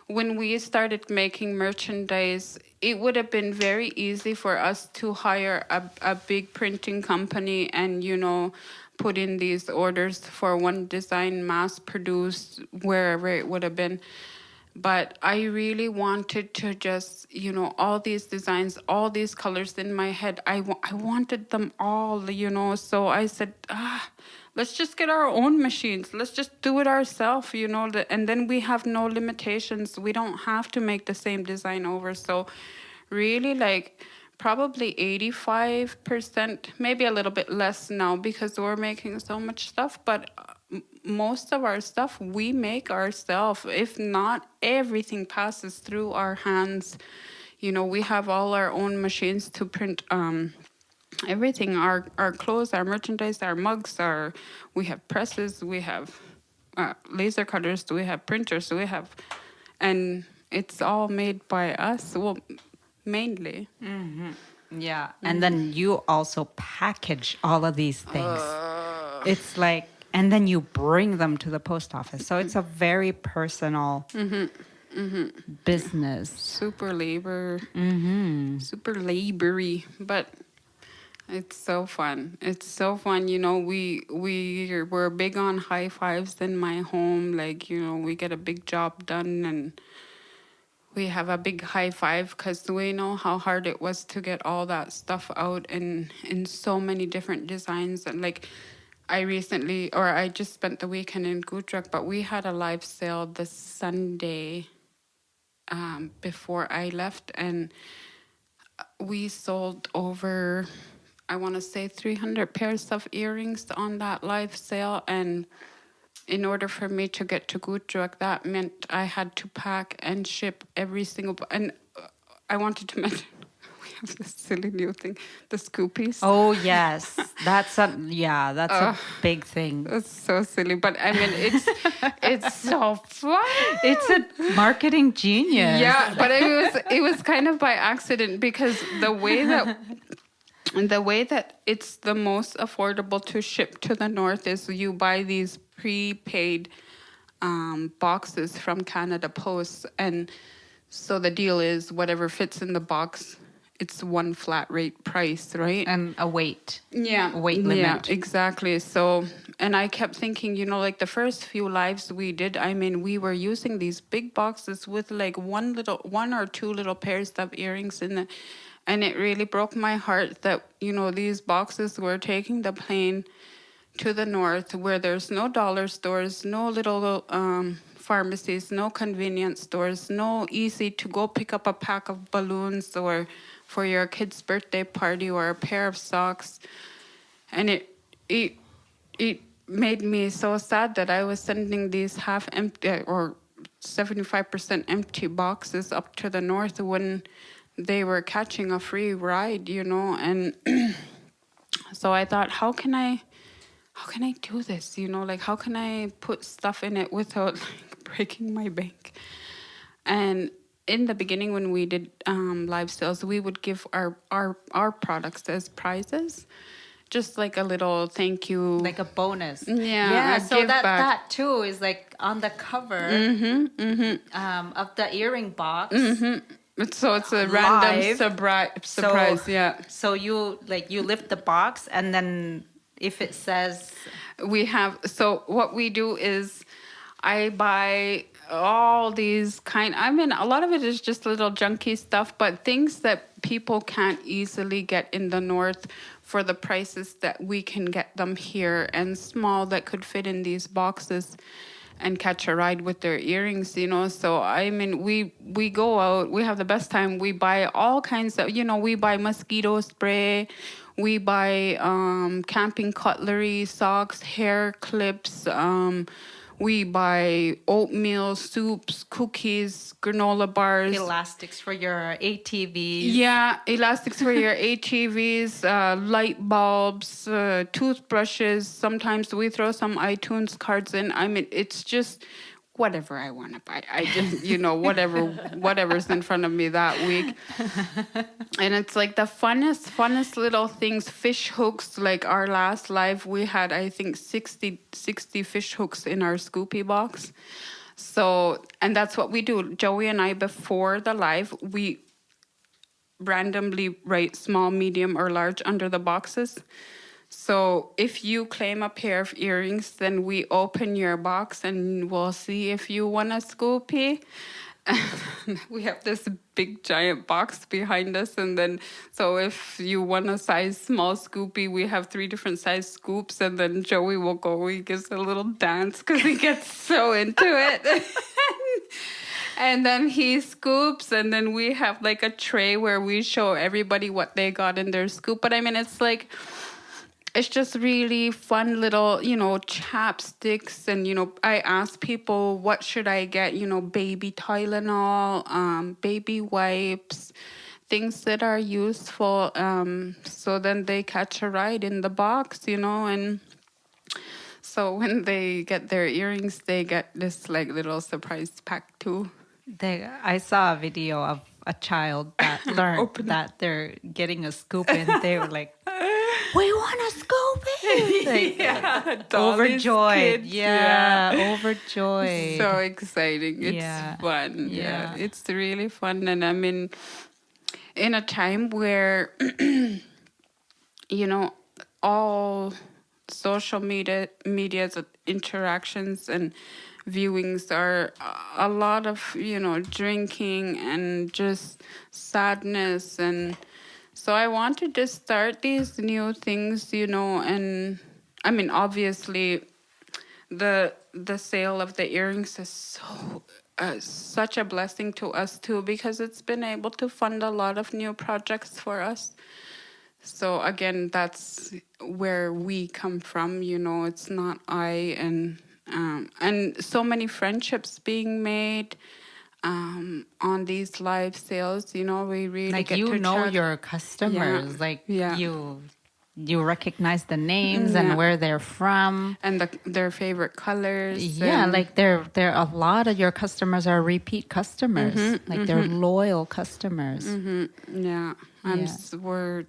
when we started making merchandise, it would have been very easy for us to hire a big printing company and, put in these orders for one design, mass produced, wherever it would have been. But I really wanted to just, all these designs, all these colors in my head, I wanted them all, So I said, let's just get our own machines. Let's just do it ourselves, and then we have no limitations. We don't have to make the same design over. So really, like, probably 85%, maybe a little bit less now because we're making so much stuff, but most of our stuff we make ourselves. If not, everything passes through our hands. We have all our own machines to print everything, our clothes, our merchandise, our mugs, we have presses, we have laser cutters, we have printers, and it's all made by us, well, mainly. Yeah, and then you also package all of these things. It's like, and then you bring them to the post office. So it's a very personal business. Super labory, but it's so fun. It's so fun. We're big on high fives in my home. Like, we get a big job done and we have a big high five because we know how hard it was to get all that stuff out in so many different designs. And like, I just spent the weekend in Gujarat, but we had a live sale this Sunday before I left, and we sold over, I want to say 300 pairs of earrings on that live sale. And in order for me to get to Gujarat, that meant I had to pack and ship every single... And I wanted to mention, we have this silly new thing, the Scoopies. Oh, yes. That's a big thing. That's so silly. But I mean, it's so fun. It's a marketing genius. Yeah, but it was kind of by accident because the way that it's the most affordable to ship to the north is you buy these prepaid boxes from Canada Post, and so the deal is whatever fits in the box, it's one flat rate price, right? And a weight. Yeah. A weight limit. Yeah, exactly. So, and I kept thinking, like the first few lives we did, I mean, we were using these big boxes with like one or two little pairs of earrings in it. And it really broke my heart that, these boxes were taking the plane to the north where there's no dollar stores, no little pharmacies, no convenience stores, no easy to go pick up a pack of balloons or for your kid's birthday party or a pair of socks. And it made me so sad that I was sending these half empty or 75% empty boxes up to the north when they were catching a free ride, and so I thought, how can I do this? How can I put stuff in it without breaking my bank? And in the beginning, when we did live sales, we would give our products as prizes, just like a little thank you, like a bonus. Yeah. So that too is like on the cover of the earring box. So it's a random surprise. So you lift the box, and then if it says what we do is I buy all these a lot of it is just little junky stuff, but things that people can't easily get in the north for the prices that we can get them here, and small that could fit in these boxes and catch a ride with their earrings, So, we go out, we have the best time. We buy all kinds of, we buy mosquito spray, we buy camping cutlery, socks, hair clips, we buy oatmeal, soups, cookies, granola bars. Elastics for your ATVs. Yeah, elastics for your ATVs, light bulbs, toothbrushes. Sometimes we throw some iTunes cards in. It's just whatever I want to buy. I just, whatever's in front of me that week. And it's like the funnest little things. Fish hooks, like our last live, we had, I think, 60 fish hooks in our Scoopy box. So, and that's what we do. Joey and I, before the live, we randomly write small, medium, or large under the boxes. So if you claim a pair of earrings, then we open your box and we'll see if you won a Scoopy. We have this big giant box behind us, and then so if you won a size small Scoopy, we have 3 different size scoops, and then Joey will go, he gives a little dance because he gets so into it. And then he scoops, and then we have like a tray where we show everybody what they got in their scoop. But it's just really fun little, chapsticks. And, I ask people, what should I get? Baby Tylenol, baby wipes, things that are useful. So then they catch a ride in the box, and so when they get their earrings, they get this like little surprise pack too. I saw a video of a child that learned that they're getting a scoop, and they were like, we want a Scoopy! Overjoyed. Overjoyed. So exciting. It's fun. Yeah. It's really fun. And in a time where, all social media's interactions and viewings are a lot of, drinking and just sadness. And so I wanted to start these new things, and obviously the sale of the earrings is such a blessing to us too, because it's been able to fund a lot of new projects for us. So again, that's where we come from, it's not and so many friendships being made on these live sales. We really get to chat. Your customers, Yeah. you recognize the names and where they're from and their favorite colors. They're a lot of your customers are repeat customers. They're loyal customers. Yeah, we're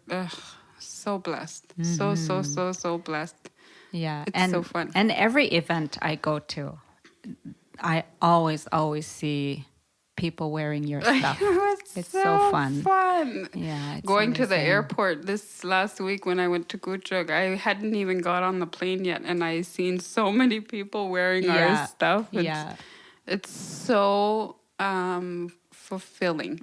so blessed. So blessed. Yeah, it's so fun. And every event I go to, I always see people wearing your stuff. It's so fun. Yeah, going amazing. to the airport this last week when I went to Kuchuk, I hadn't even got on the plane yet, and I seen so many people wearing our stuff. It's so fulfilling.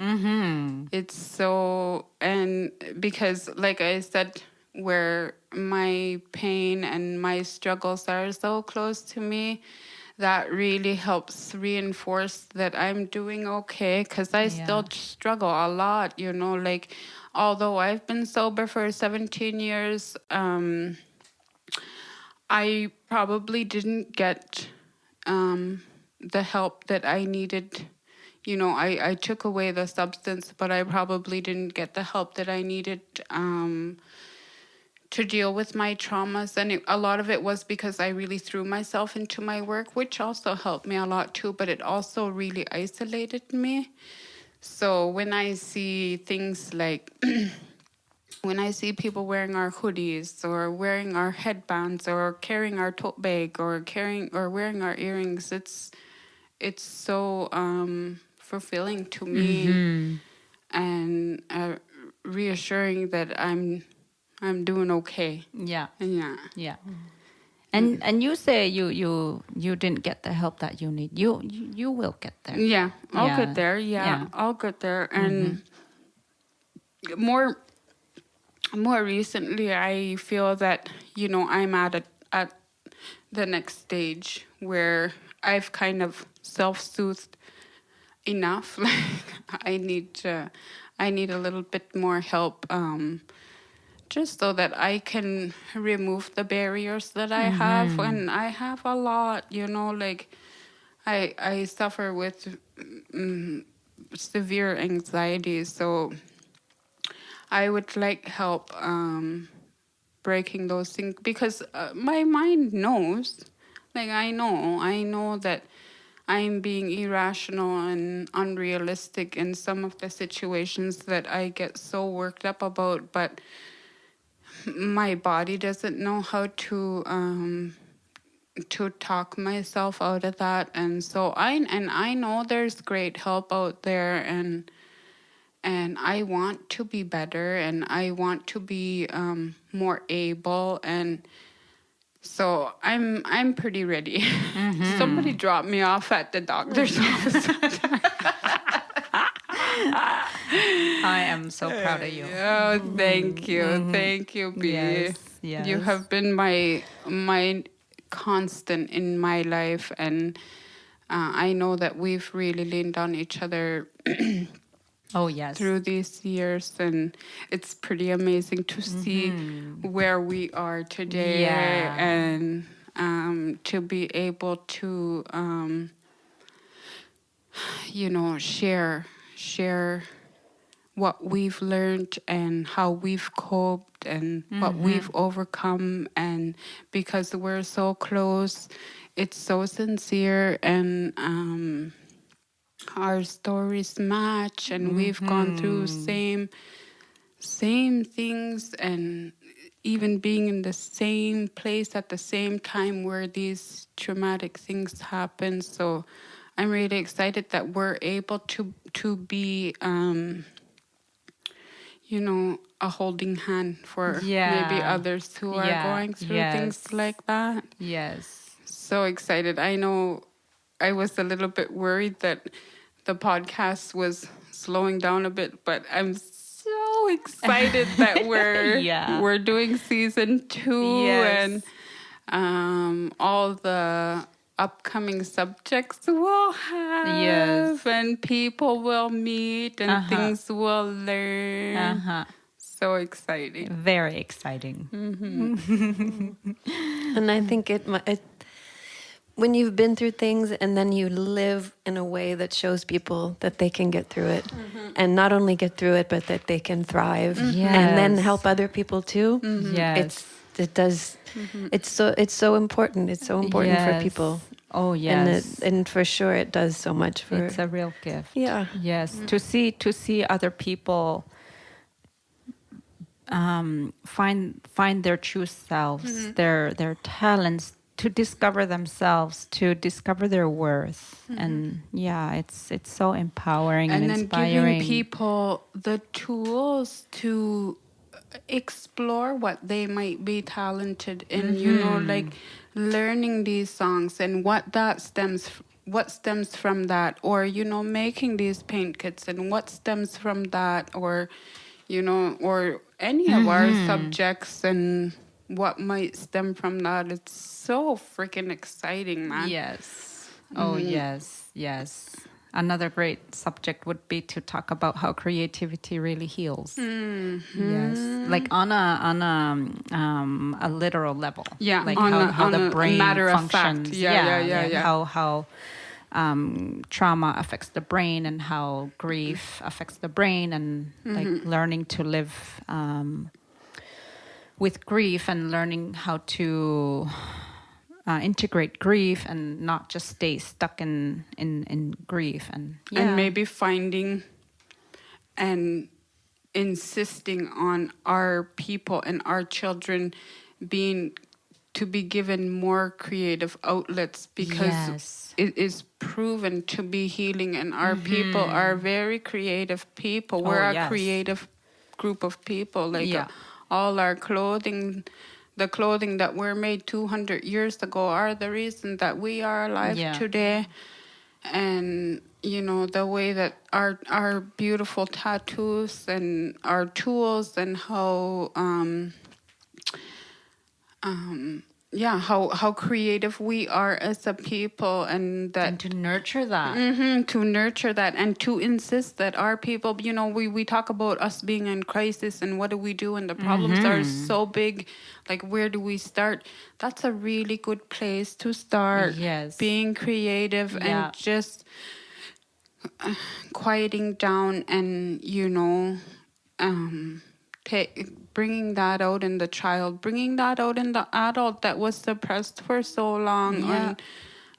It's so, and because like I said, where my pain and my struggles are so close to me, that really helps reinforce that I'm doing okay, because I still struggle a lot, although I've been sober for 17 years, I probably didn't get the help that I needed. You know, I took away the substance, but I probably didn't get the help that I needed to deal with my traumas. And a lot of it was because I really threw myself into my work, which also helped me a lot too, but it also really isolated me. So when I see things like, when I see people wearing our hoodies or wearing our headbands or carrying our tote bag or wearing our earrings, it's so fulfilling to me and reassuring that I'm doing okay. Yeah. Yeah. Yeah. And you say you didn't get the help that you need. You will get there. Yeah. I'll Yeah. get there. Yeah. I'll get there. And more recently, I feel that, you know, I'm at the next stage where I've kind of self-soothed enough. Like I need a little bit more help, just so that I can remove the barriers that I have. And I have a lot, you know, like I suffer with severe anxiety, so I would like help breaking those things, because my mind knows, like I know that I'm being irrational and unrealistic in some of the situations that I get so worked up about, but my body doesn't know how to talk myself out of that. And so I know there's great help out there, and I want to be better, and I want to be more able, and so I'm pretty ready. Somebody dropped me off at the doctor's office. I am so proud of you. Oh, thank you. Thank you, B. Yes. You have been my constant in my life, and I know that we've really leaned on each other Oh, yes. through these years, and it's pretty amazing to see where we are today. Yeah. And to be able to you know, share what we've learned and how we've coped and what we've overcome. And because we're so close, it's so sincere, and our stories match, and we've gone through same things, and even being in the same place at the same time where these traumatic things happen. So I'm really excited that we're able to be you know, a holding hand for maybe others who are going through things like that. Yes. So excited. I know I was a little bit worried that the podcast was slowing down a bit, but I'm so excited that we're doing season 2, and all the upcoming subjects we'll have, and people will meet, and things we'll learn. So exciting. Very exciting. And I think it when you've been through things and then you live in a way that shows people that they can get through it, and not only get through it, but that they can thrive, and then help other people too. Yes. It's so important. It's so important for people. Oh, yes. And for sure it does so much for. It's a real gift. Yeah. Yes. To see other people find their true selves, their talents, to discover themselves, to discover their worth. And it's so empowering and inspiring. And then giving people the tools to explore what they might be talented in, you know, like learning these songs and what stems from that, or, you know, making these paint kits and what stems from that, or, you know, or any of our subjects and what might stem from that. It's so freaking exciting, man. Yes. Oh, yes. another great subject would be to talk about how creativity really heals. Yes, like on a literal level. Yeah, like on how the a brain matter of functions. fact. Yeah. How trauma affects the brain and how grief affects the brain, and like learning to live with grief and learning how to integrate grief and not just stay stuck in grief, and maybe finding and insisting on our people and our children to be given more creative outlets, because it is proven to be healing, and our people are very creative people. We're a creative group of people. All our clothing, the clothing that were made 200 years ago are the reason that we are alive today. And, the way that our beautiful tattoos and our tools and how creative we are as a people, and to nurture that. To nurture that, and to insist that our people, we talk about us being in crisis and what do we do when the problems are so big, like where do we start? That's a really good place to start. Yes. Being creative and just quieting down and, bringing that out in the child, bringing that out in the adult that was suppressed for so long.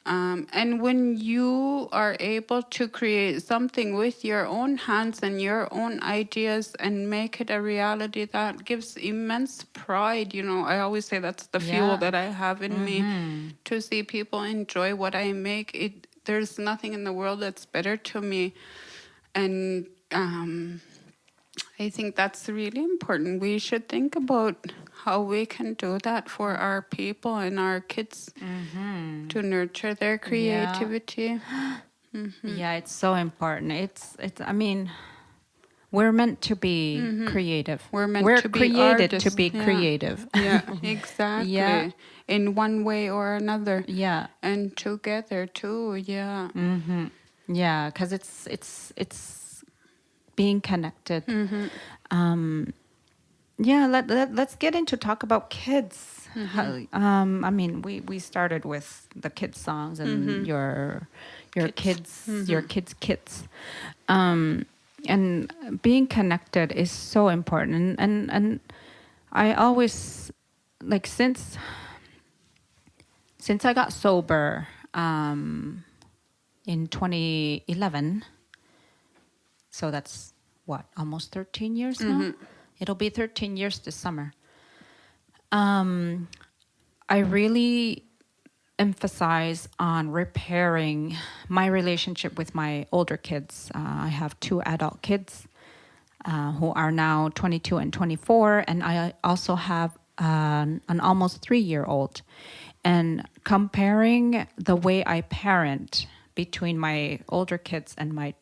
And when you are able to create something with your own hands and your own ideas and make it a reality, that gives immense pride. I always say that's the fuel that I have in me, to see people enjoy what I make. There's nothing in the world that's better to me. And I think that's really important. We should think about how we can do that for our people and our kids, to nurture their creativity. Yeah, it's so important. It's. I mean, we're meant to be creative. We're to be created artists. to be creative. Yeah, exactly. Yeah. In one way or another. Yeah. And together too. Yeah. Yeah, because it's being connected. Let's get into talk about kids. I mean, we started with the kids songs and your kids kits, and being connected is so important. And I always, like, since I got sober in 2011. So that's almost 13 years now? It'll be 13 years this summer. I really emphasize on repairing my relationship with my older kids. I have 2 adult kids who are now 22 and 24, and I also have an almost 3-year-old. And comparing the way I parent between my older kids and my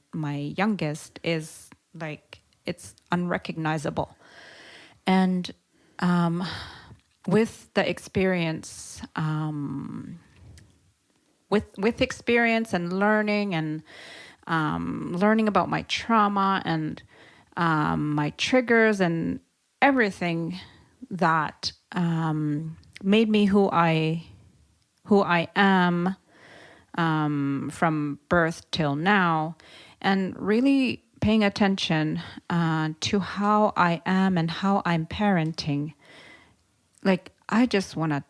youngest is like, it's unrecognizable. And with the experience, with experience and learning about my trauma and my triggers and everything that made me who I am from birth till now, and really paying attention to how I am and how I'm parenting. Like, I just want to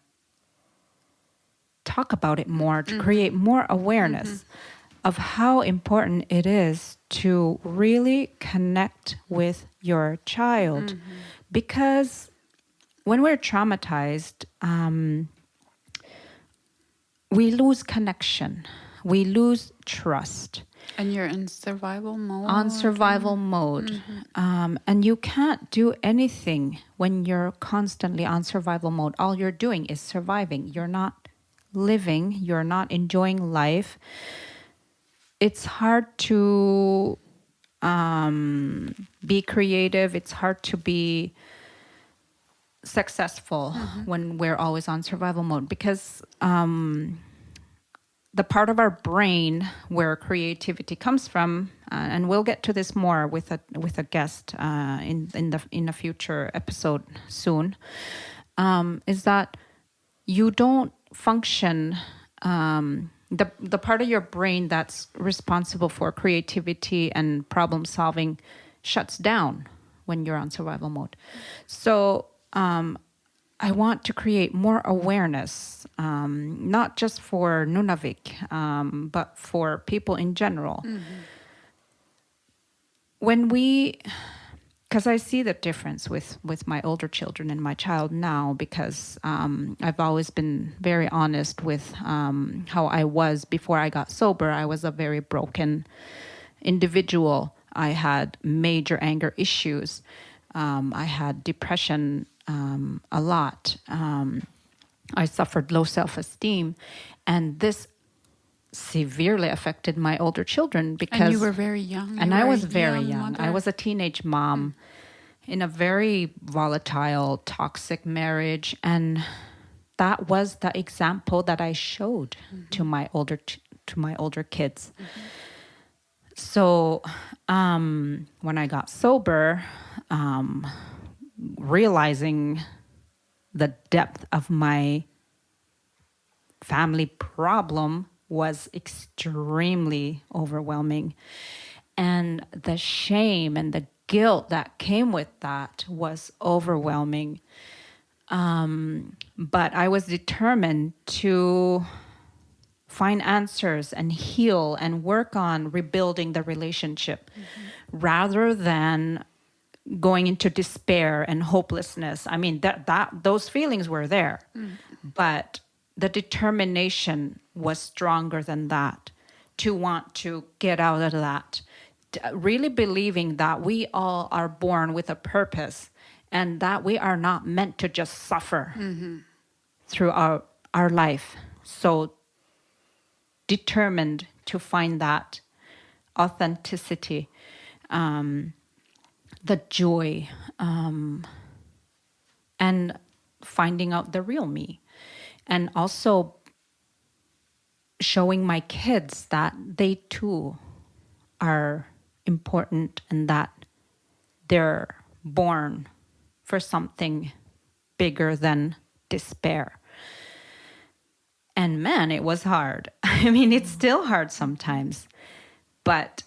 talk about it more, to create more awareness of how important it is to really connect with your child. Because when we're traumatized, we lose connection, we lose trust. And you're in survival mode. On survival mode. And you can't do anything when you're constantly on survival mode. All you're doing is surviving. You're not living. You're not enjoying life. It's hard to be creative. It's hard to be successful when we're always on survival mode, because the part of our brain where creativity comes from, and we'll get to this more with a guest in a future episode soon, is that you don't function. The part of your brain that's responsible for creativity and problem solving shuts down when you're on survival mode. So I want to create more awareness, not just for Nunavik, but for people in general. Because I see the difference with my older children and my child now, because I've always been very honest with how I was before I got sober. I was a very broken individual. I had major anger issues. I had depression a lot. I suffered low self-esteem, and this severely affected my older children because... And you were very young. And I was very young. I was a teenage mom in a very volatile, toxic marriage, and that was the example that I showed to my older kids. So when I got sober, realizing the depth of my family problem was extremely overwhelming. And the shame and the guilt that came with that was overwhelming. But I was determined to find answers and heal and work on rebuilding the relationship rather than going into despair and hopelessness. I mean, those feelings were there, but the determination was stronger than that to want to get out of that. Really believing that we all are born with a purpose and that we are not meant to just suffer through our life. So determined to find that authenticity, the joy, and finding out the real me. And also showing my kids that they too are important and that they're born for something bigger than despair. And man, it was hard. I mean, it's still hard sometimes, but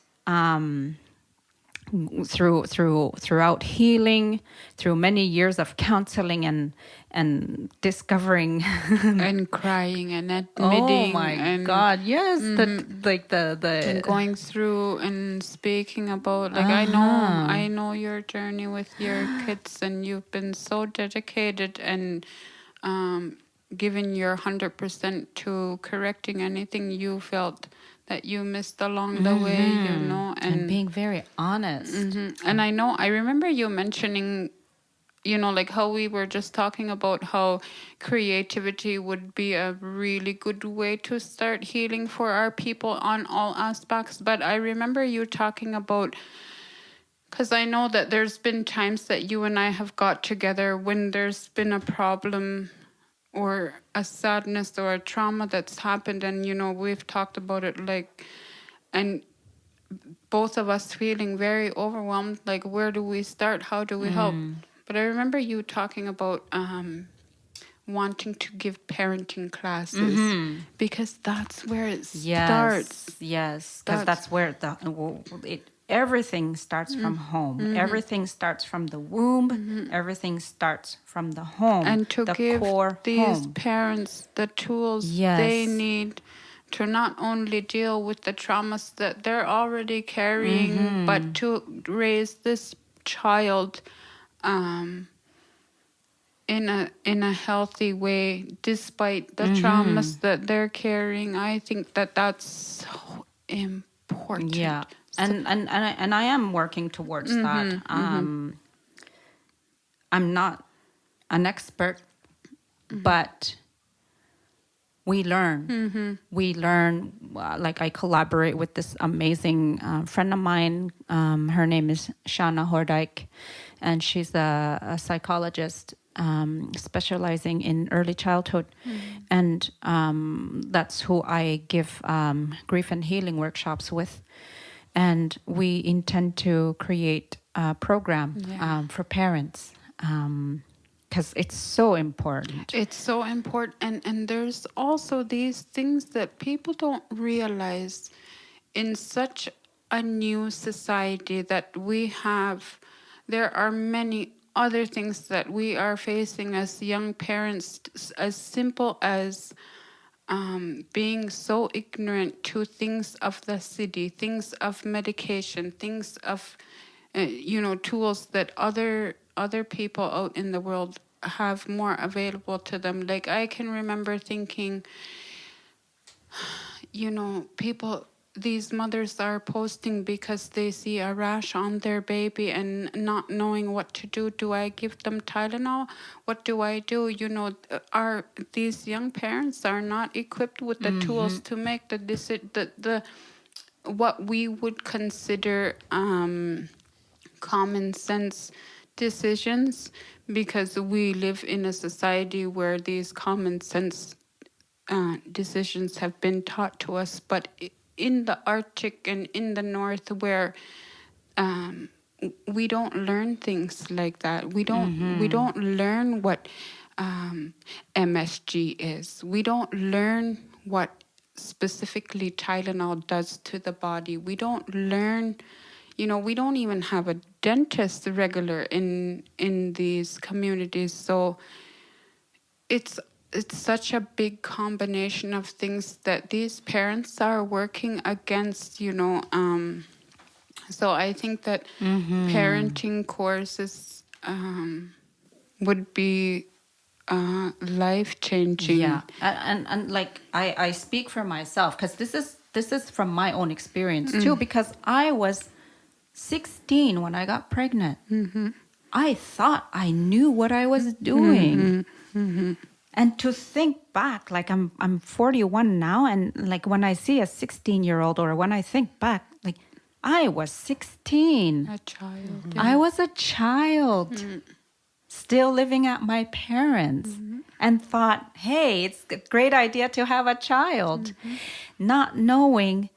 throughout healing, through many years of counseling and discovering and crying and admitting. Oh my God! Yes, and going through and speaking about I know your journey with your kids, and you've been so dedicated and given your 100% to correcting anything you felt that you missed along the way, and being very honest. And I remember you mentioning, like how we were just talking about how creativity would be a really good way to start healing for our people on all aspects. But I remember you talking about, because I know that there's been times that you and I have got together when there's been a problem or a sadness or a trauma that's happened, and we've talked about it, and both of us feeling very overwhelmed, like where do we start, how do we help? But I remember you talking about wanting to give parenting classes because that's where it starts. Yes, because that's where everything starts from home. Everything starts from the womb. Everything starts from the home. And to give these home. parents the tools they need to not only deal with the traumas that they're already carrying, but to raise this child in a healthy way, despite the traumas that they're carrying. I think that's so important. Yeah. And I am working towards that. I'm not an expert, but we learn. We learn. I collaborate with this amazing friend of mine. Her name is Shana Hordijk, and she's a psychologist. specializing in early childhood. And that's who I give grief and healing workshops with. And we intend to create a program for parents because it's so important. It's so important. And there's also these things that people don't realize in such a new society that we have. There are many other things that we are facing as young parents, as simple as being so ignorant to things of the city, things of medication, things of, tools that other people out in the world have more available to them. Like I can remember thinking, people, these mothers are posting because they see a rash on their baby and not knowing what to do. Do I give them Tylenol? What do I do? These young parents are not equipped with the tools to make the what we would consider common sense decisions, because we live in a society where these common sense decisions have been taught to us. But in the Arctic and in the North, where we don't learn things like that. We don't learn what MSG is. We don't learn what specifically Tylenol does to the body. We don't learn, we don't even have a dentist regular in these communities. So it's such a big combination of things that these parents are working against, So I think that parenting courses would be life-changing. Yeah, and like I speak for myself, because this is from my own experience too, because I was 16 when I got pregnant. I thought I knew what I was doing. And to think back, like I'm 41 now, and like when I see a 16-year-old, or when I think back, like I was 16. A child. I was a child, still living at my parents, and thought, hey, it's a great idea to have a child, not knowing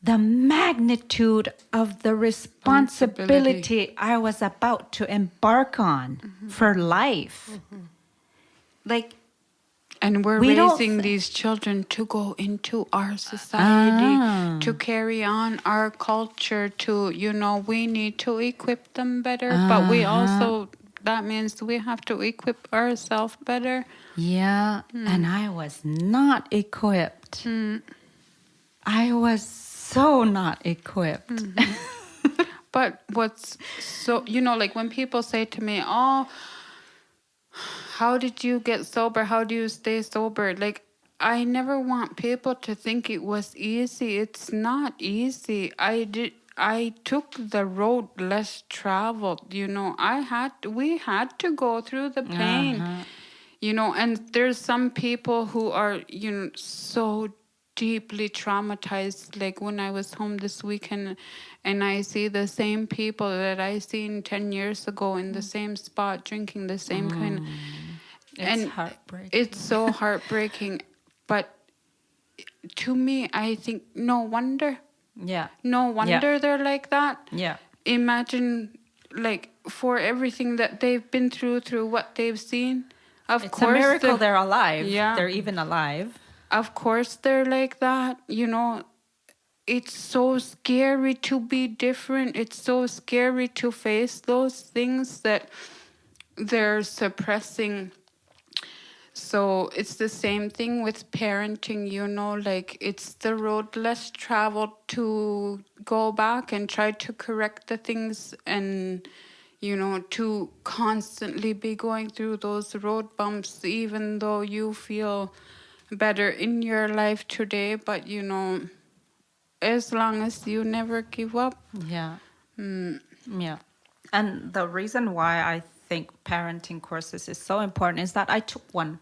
the magnitude of the responsibility I was about to embark on for life. Like, and we're raising these children to go into our society, to carry on our culture, to, we need to equip them better. But we also, that means we have to equip ourselves better. Yeah, and I was not equipped. I was so not equipped. But what's so, like when people say to me, oh, how did you get sober? How do you stay sober? Like, I never want people to think it was easy. It's not easy. I took the road less traveled. We had to go through the pain. And there's some people who are, so deeply traumatized. Like when I was home this weekend, and I see the same people that I seen 10 years ago in the same spot, drinking the same kind. It's heartbreaking. It's so heartbreaking. But to me, I think no wonder. Yeah. No wonder they're like that. Yeah. Imagine, like, for everything that they've been through what they've seen. Of It's course, a miracle they're alive. Yeah. They're even alive. Of course they're like that. It's so scary to be different. It's so scary to face those things that they're suppressing. So it's the same thing with parenting, like it's the road less traveled to go back and try to correct the things, and, to constantly be going through those road bumps, even though you feel better in your life today. But, as long as you never give up. Yeah. Yeah. And the reason why I think parenting courses is so important is that I took one.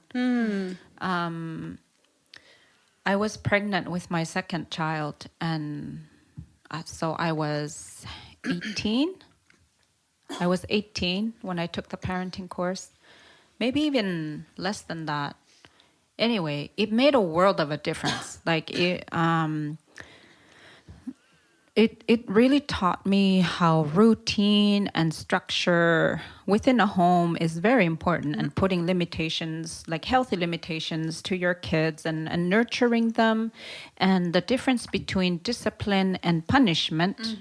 I was pregnant with my second child, and so I was 18. I was 18 when I took the parenting course. maybe even less than that. Anyway, it made a world of a difference. Like it really taught me how routine and structure within a home is very important, and putting limitations, like healthy limitations to your kids, and nurturing them, and the difference between discipline and punishment.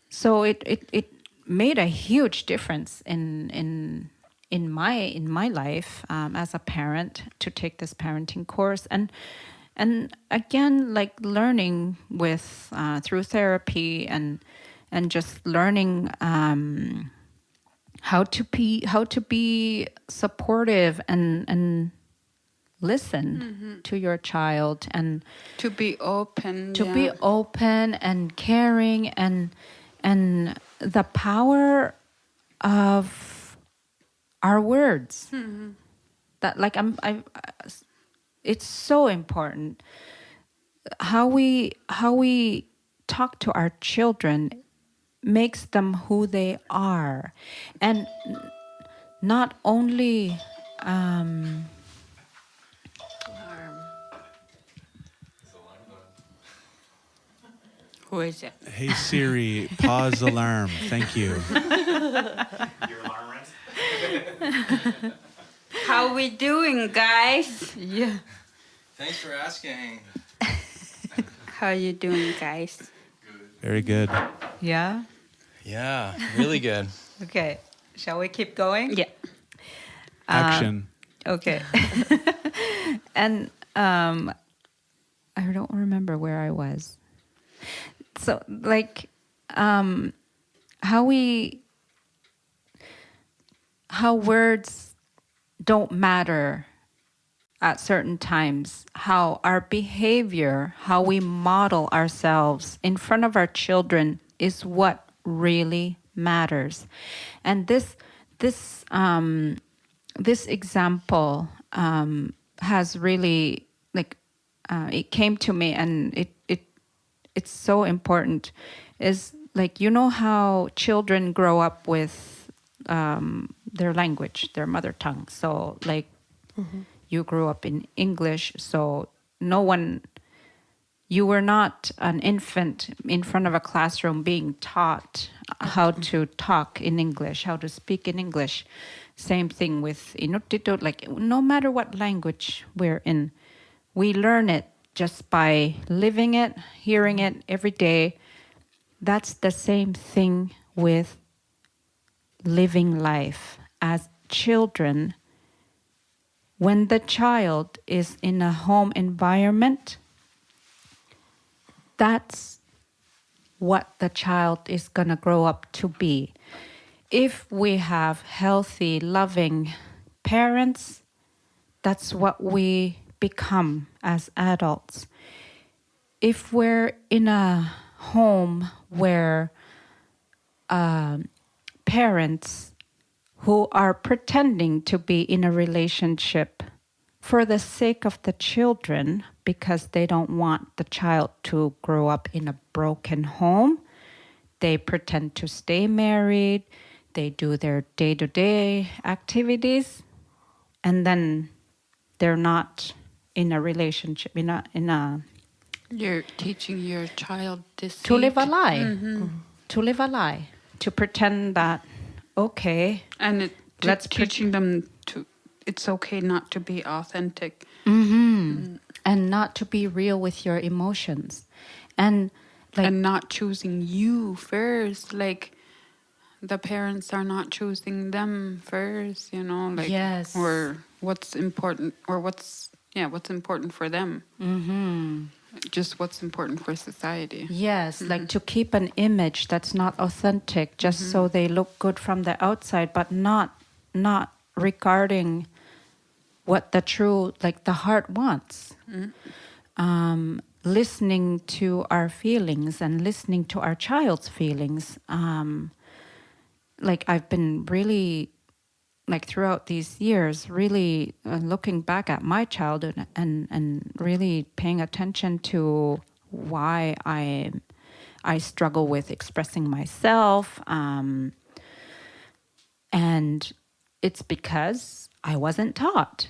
So it made a huge difference in my life as a parent, to take this parenting course, and again, like learning with through therapy, and just learning how to be supportive and listen to your child, and To be open. be open and caring, and the power of our words. That, like, it's so important how we talk to our children makes them who they are, and not only Who is it? Hey Siri, pause alarm. Thank you. Your alarm rings? How we doing, guys? yeah. Thanks for asking. How you doing, guys? Very good. Yeah. Yeah, really good. Okay. Shall we keep going? Yeah. Action. Okay. And I don't remember where I was. So, like, how words don't matter at certain times, how our behavior, how we model ourselves in front of our children is what really matters. And this example has really, like, it came to me, and it's so important. Is, like, you know how children grow up with their language, their mother tongue. So, like, you grew up in English, so you were not an infant in front of a classroom being taught how to talk in English, how to speak in English. Same thing with Inuktitut. Like, no matter what language we're in, we learn it just by living it, hearing it every day. That's the same thing with living life as children. When the child is in a home environment, that's what the child is going to grow up to be. If we have healthy, loving parents, that's what we become as adults. If we're in a home where parents who are pretending to be in a relationship for the sake of the children, because they don't want the child to grow up in a broken home, they pretend to stay married, they do their day-to-day activities, and then they're not in a relationship, in a You're teaching your child deceit. to live a lie, to live a lie, to pretend that, okay, And Let's teaching them to, it's okay not to be authentic. and not to be real with your emotions, and like, And not choosing you first. Like, the parents are not choosing them first, you know? Like, Yes. Or what's important, or what's important for them. Just what's important for society. yes, like to keep an image that's not authentic, just so they look good from the outside, but not regarding what the true, like, the heart wants. Listening to our feelings and listening to our child's feelings. Like, I've been really, like, throughout these years, really looking back at my childhood and really paying attention to why I struggle with expressing myself. And it's because I wasn't taught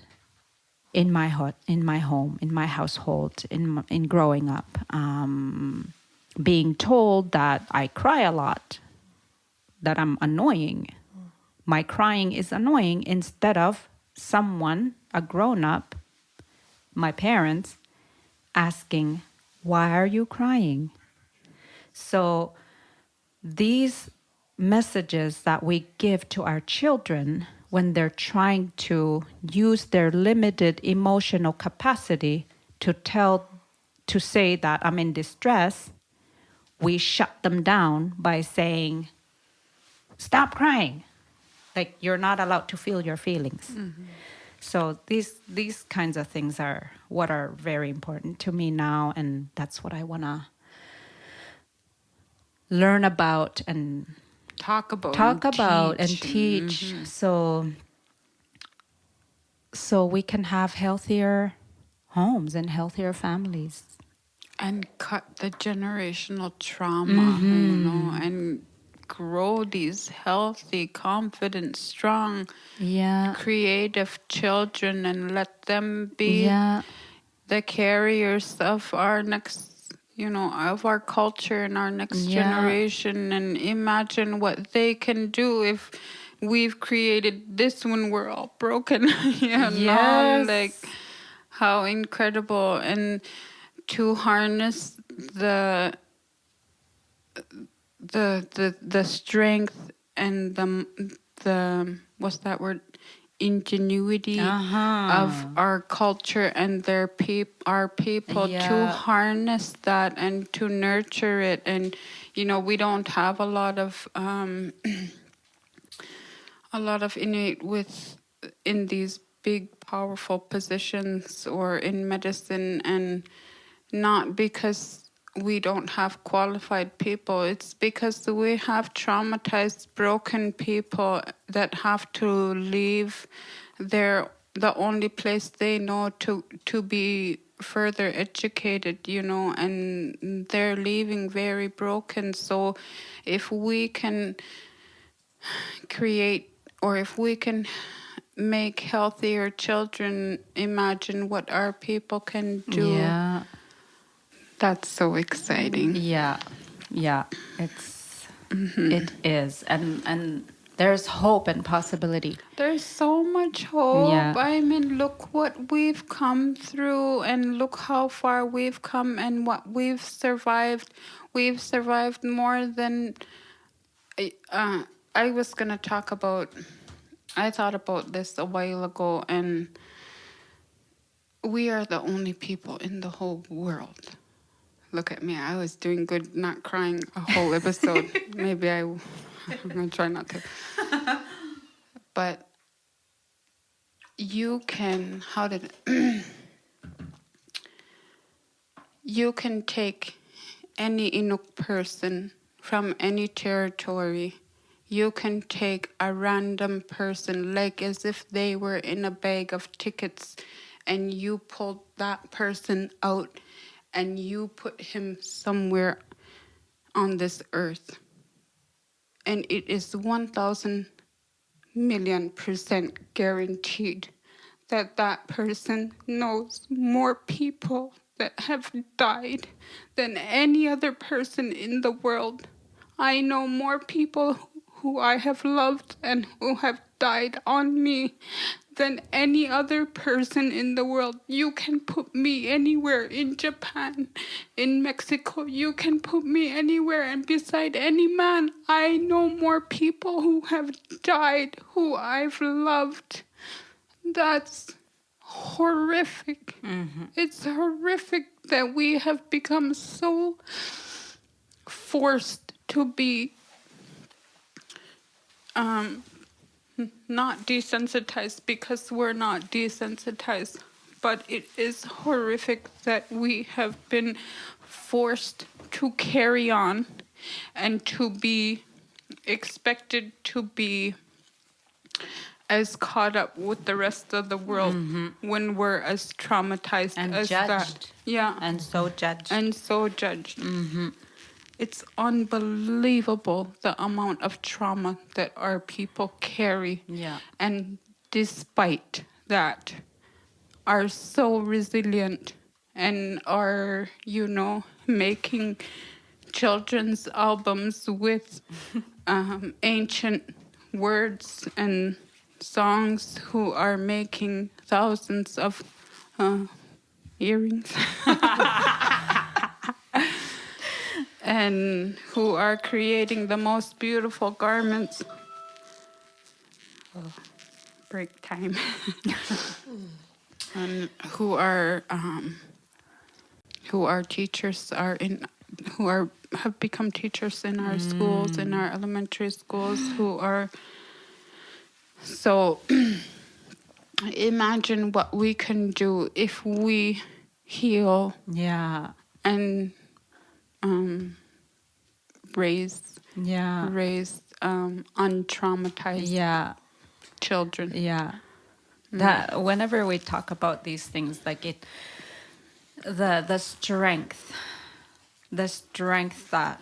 in my home, in my household, in growing up, being told that I cry a lot, that I'm annoying. My crying is annoying, instead of someone, a grown-up, my parents, asking, why are you crying? So these messages that we give to our children when they're trying to use their limited emotional capacity to say that I'm in distress, we shut them down by saying, stop crying. Like, you're not allowed to feel your feelings. Mm-hmm. So these kinds of things are what are very important to me now, and that's what I want to learn about and talk about and teach. Mm-hmm. So we can have healthier homes and healthier families. And cut the generational trauma, you know, and grow these healthy, confident, strong, creative children, and let them be the carriers of our next, you know, of our culture and our next generation, and imagine what they can do if we've created this when we're all broken. Like, how incredible. And to harness the strength and the what's that word, ingenuity of our culture and our people, to harness that and to nurture it. And you know, we don't have a lot of innate in these big powerful positions or in medicine, and not because we don't have qualified people. It's because we have traumatized, broken people that have to leave the only place they know to be further educated, you know, and they're leaving very broken. So if we can create, or if we can make healthier children, imagine what our people can do. That's so exciting. It's it is, and there's hope and possibility. There's so much hope. I mean, look what we've come through, and look how far we've come, and what we've survived. We've survived more than I was gonna talk about. I thought about this a while ago, and we are the only people in the whole world. Look at me. I was doing good, not crying a whole episode. Maybe I'm going to try not to. But you can, you can take any Inuk person from any territory. You can take a random person, like as if they were in a bag of tickets, and you pulled that person out and you put him somewhere on this earth. And it is 1,000,000,000% guaranteed that that person knows more people that have died than any other person in the world. I know more people who I have loved and who have died on me than any other person in the world. You can put me anywhere, in Japan, in Mexico. You can put me anywhere, and beside any man, I know more people who have died, who I've loved. That's horrific. It's horrific that we have become so forced to be not desensitized, because we're not desensitized, but it is horrific that we have been forced to carry on and to be expected to be as caught up with the rest of the world when we're as traumatized and as judged. that. Yeah. And so judged. And so judged. it's unbelievable the amount of trauma that our people carry. Yeah. And despite that, are so resilient and are, making children's albums with ancient words and songs, who are making thousands of earrings. And who are creating the most beautiful garments. Oh, break time. And who are teachers, have become teachers in our schools, in our elementary schools, who are so. Imagine what we can do if we heal. Yeah. And raise untraumatized children. Yeah. That whenever we talk about these things, like the strength that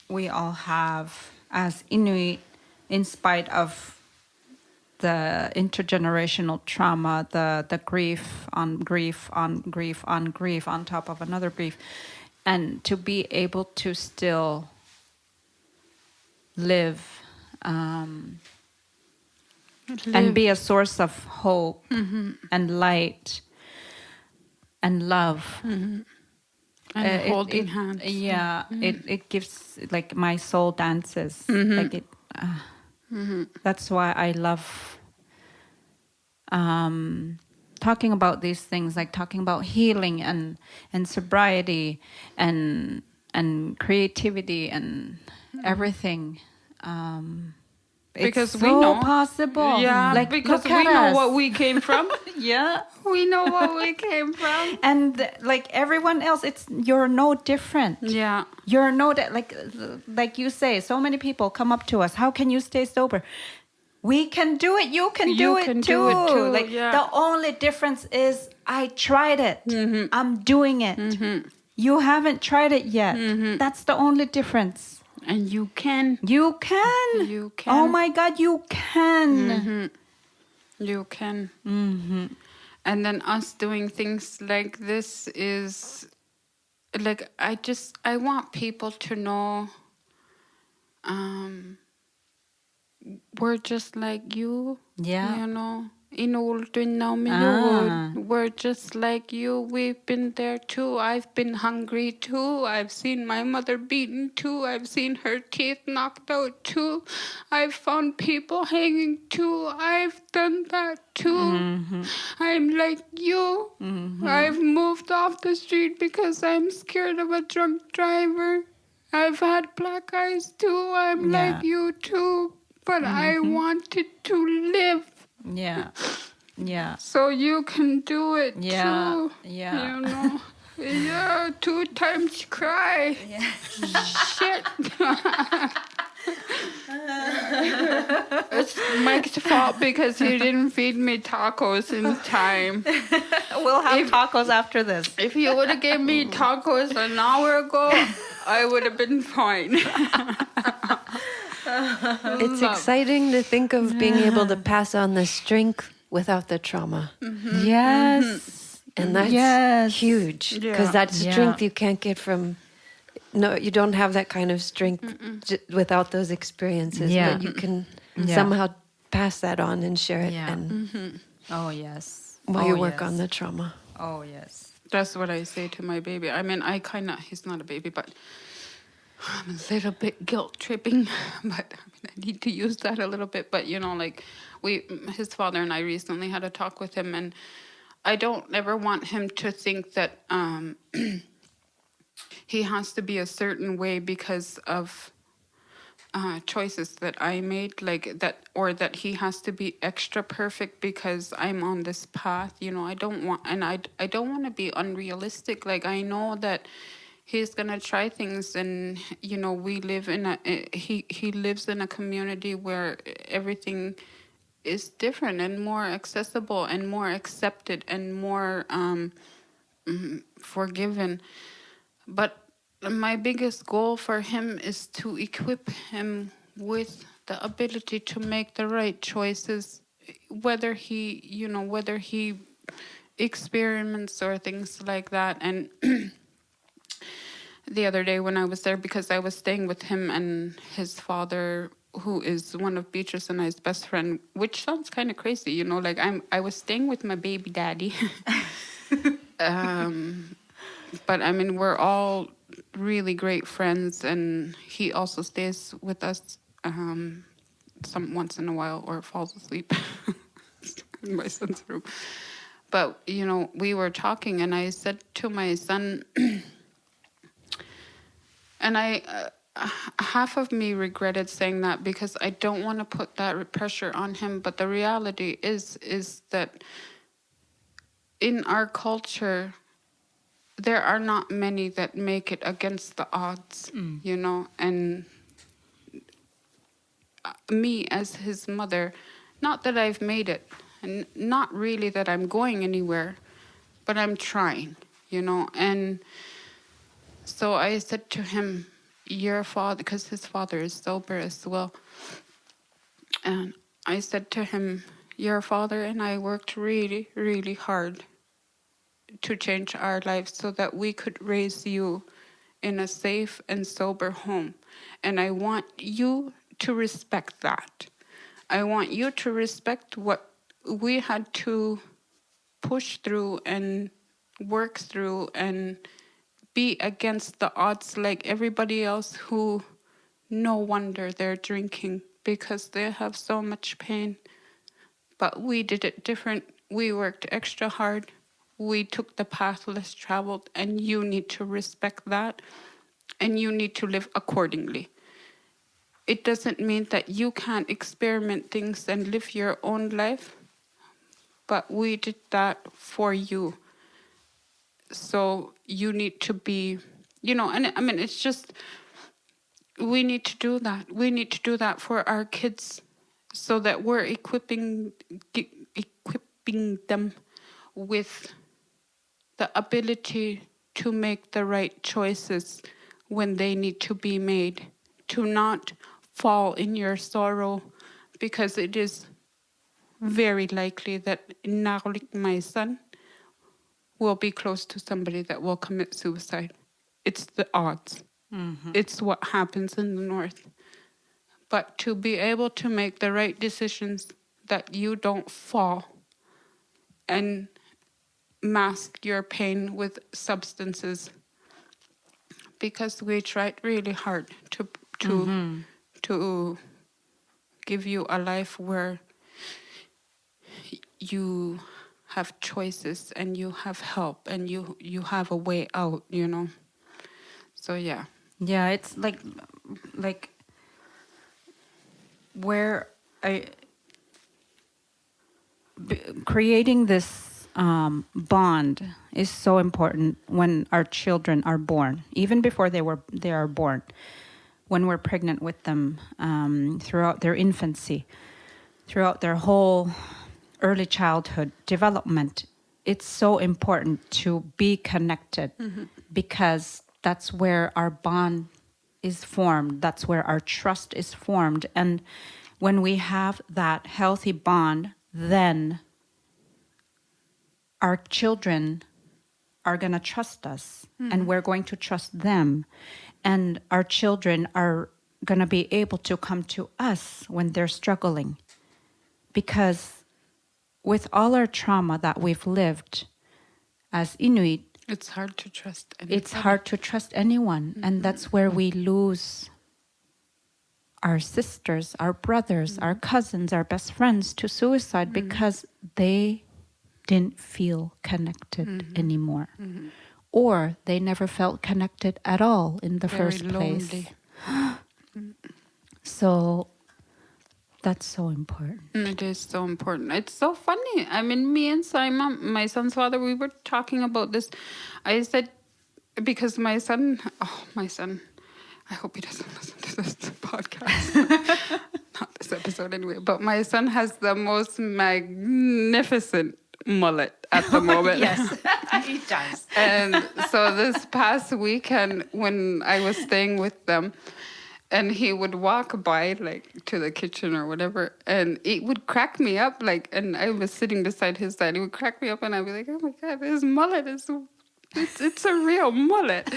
we all have as Inuit, in spite of the intergenerational trauma, the grief on grief on grief on grief on top of another grief, and to be able to still live and be a source of hope and light and love. And holding hands. Yeah, it gives, like, my soul dances. Like it. That's why I love talking about these things, like talking about healing and sobriety and creativity and everything. Because it's we so know possible. Yeah, like, because look we at know us. what we came from. Yeah. We know what we came from. And like everyone else, you're no different. Yeah. You're no like you say, so many people come up to us. How can you stay sober? We can do it. You can do it too. Like, the only difference is I tried it. I'm doing it. You haven't tried it yet. That's the only difference. And you can. You can. You can. Oh my God, you can. You can. And then us doing things like this is, like, I want people to know we're just like you. Yeah. We're just like you. We've been there too. I've been hungry too. I've seen my mother beaten too. I've seen her teeth knocked out too. I've found people hanging too. I've done that too. I'm like you. I've moved off the street because I'm scared of a drunk driver. I've had black eyes too. I'm like you too. But I wanted to live. Yeah. Yeah. So you can do it too. Yeah. Yeah, 2 times cry. Yeah. Shit. It's Mike's fault because he didn't feed me tacos in time. We'll have tacos after this. If you would have gave me tacos an hour ago, I would have been fine. It's exciting to think of being able to pass on the strength without the trauma. Yes. And that's huge, because that's strength you can't get from... No, you don't have that kind of strength without those experiences. Yeah. But you can somehow pass that on and share it and Oh, yes. while you work on the trauma. Oh, yes. That's what I say to my baby. I mean, he's not a baby, but I'm a little bit guilt tripping. But I need to use that a little bit. But, his father and I recently had a talk with him, and I don't ever want him to think that he has to be a certain way because of choices that I made, like that, or that he has to be extra perfect because I'm on this path. I don't want, and I don't want to be unrealistic. Like, I know that he's gonna try things, and we live in he lives in a community where everything is different and more accessible and more accepted and more forgiven. But my biggest goal for him is to equip him with the ability to make the right choices, whether he experiments or things like that. And the other day when I was there, because I was staying with him and his father, who is one of Beatrice and I's best friend, which sounds kind of crazy, like I was staying with my baby daddy. But I mean, we're all really great friends, and he also stays with us once in a while or falls asleep in my son's room. But, we were talking, and I said to my son, and half of me regretted saying that because I don't want to put that pressure on him. But the reality is that in our culture, there are not many that make it against the odds, and me as his mother, not that I've made it, and not really that I'm going anywhere, but I'm trying, and so I said to him, your father, because his father is sober as well, and I said to him, your father and I worked really, really hard to change our lives so that we could raise you in a safe and sober home. And I want you to respect that. I want you to respect what we had to push through and work through and be against the odds like everybody else who no wonder they're drinking because they have so much pain. But we did it different. We worked extra hard. We took the path less traveled, and you need to respect that, and you need to live accordingly. It doesn't mean that you can't experiment things and live your own life, but we did that for you. So you need to be, and I mean, it's just, we need to do that. We need to do that for our kids so that we're equipping them with the ability to make the right choices when they need to be made, to not fall in your sorrow, because it is very likely that Narulik, my son, will be close to somebody that will commit suicide. It's the odds. Mm-hmm. It's what happens in the North. But to be able to make the right decisions that you don't fall and mask your pain with substances, because we tried really hard to give you a life where you have choices and you have help and you have a way out, So yeah. Yeah, it's like where creating this bond is so important when our children are born, even before they are born, when we're pregnant with them, throughout their infancy, throughout their whole early childhood development. It's so important to be connected, because that's where our bond is formed. That's where our trust is formed. And when we have that healthy bond, then our children are going to trust us, and we're going to trust them. And our children are going to be able to come to us when they're struggling. Because with all our trauma that we've lived as Inuit, it's hard to trust anyone. It's hard to trust anyone. And that's where we lose our sisters, our brothers, our cousins, our best friends to suicide, because they didn't feel connected anymore. Or they never felt connected at all in the first place. So that's so important. It is so important. It's so funny. I mean, me and Simon, my son's father, we were talking about this. I said, because my son, I hope he doesn't listen to this podcast. Not this episode anyway. But my son has the most magnificent mullet at the moment. Yes. He does. And so this past weekend when I was staying with them, and he would walk by like to the kitchen or whatever, and it would crack me up. Like, and I was sitting beside his dad. He would crack me up, and I'd be like, "Oh my God, this mullet it's a real mullet."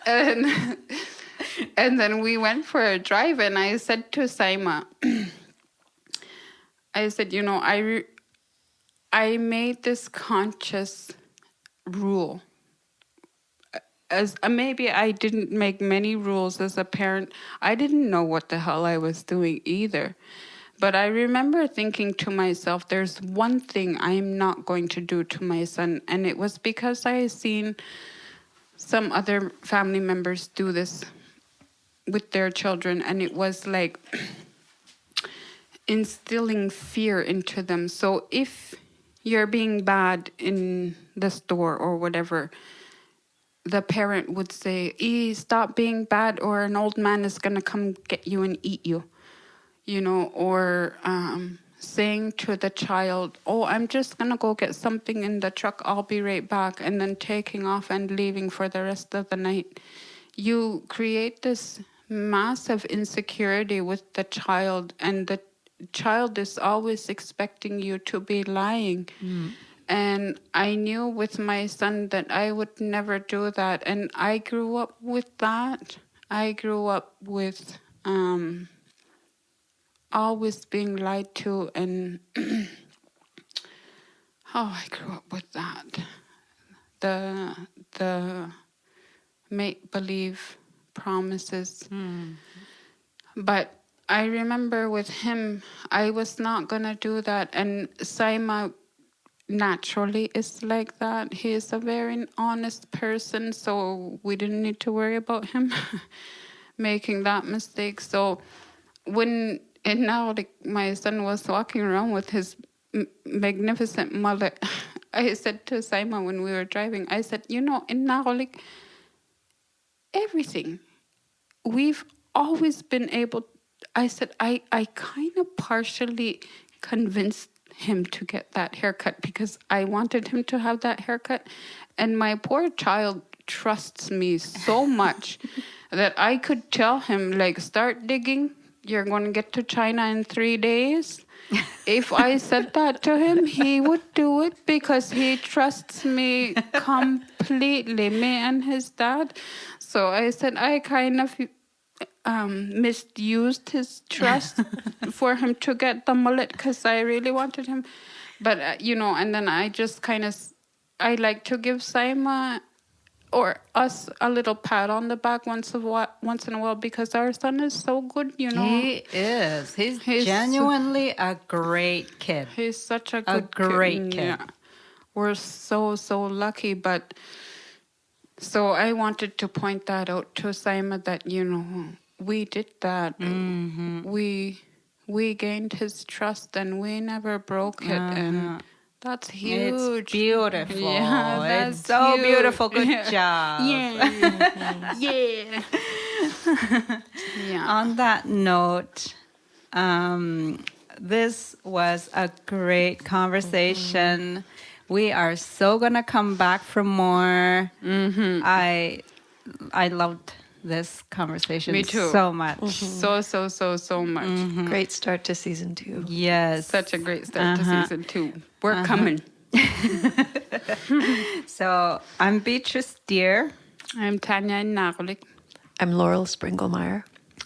And then we went for a drive, and I said to Saima, I said, you know, I made this conscious rule. As maybe I didn't make many rules as a parent. I didn't know what the hell I was doing either. But I remember thinking to myself, there's one thing I'm not going to do to my son. And it was because I had seen some other family members do this with their children. And it was like instilling fear into them. So if you're being bad in the store or whatever, the parent would say, stop being bad, or an old man is going to come get you and eat you, you know, or saying to the child, oh, I'm just going to go get something in the truck, I'll be right back, and then taking off and leaving for the rest of the night. You create this massive insecurity with the child, and the child is always expecting you to be lying. And I knew with my son that I would never do that. And I grew up with that. I grew up with always being lied to. And I grew up with that. The make-believe promises. But I remember with him, I was not going to do that. And Saima naturally is like that. He is a very honest person, so we didn't need to worry about him making that mistake. So now my son was walking around with his magnificent mullet, I said to Saima when we were driving, I said, you know, in Nunavik, everything, we've always been able, I said, I kind of partially convinced him to get that haircut because I wanted him to have that haircut. And my poor child trusts me so much that I could tell him, like, start digging. You're going to get to China in 3 days. If I said that to him, he would do it because he trusts me completely, me and his dad. So I said, I kind of misused his trust for him to get the mullet because I really wanted him. But, you know, and then I just kind of, I like to give Saima or us a little pat on the back once in a while because our son is so good, you know. He is. He's genuinely a great kid. He's such a good great kid. Yeah. We're so lucky, but so I wanted to point that out to Saima that, you know, we did that. Mm-hmm. We gained his trust and we never broke it. And that's huge. It's beautiful. Yeah, that's it's so huge. beautiful. Good job. Yeah. Yeah. Yeah. On that note, this was a great conversation. Mm-hmm. We are so gonna come back for more. Mm-hmm. I loved this conversation. Me too. So much. Mm-hmm. So much. Mm-hmm. Great start to season 2. Yes. Such a great start to season 2. We're coming. So I'm Beatrice Deer. I'm Tanya and Laurel. I'm Laurel Springlemeyer.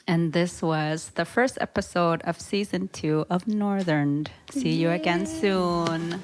And this was the first episode of season 2 of Northern. See you again soon.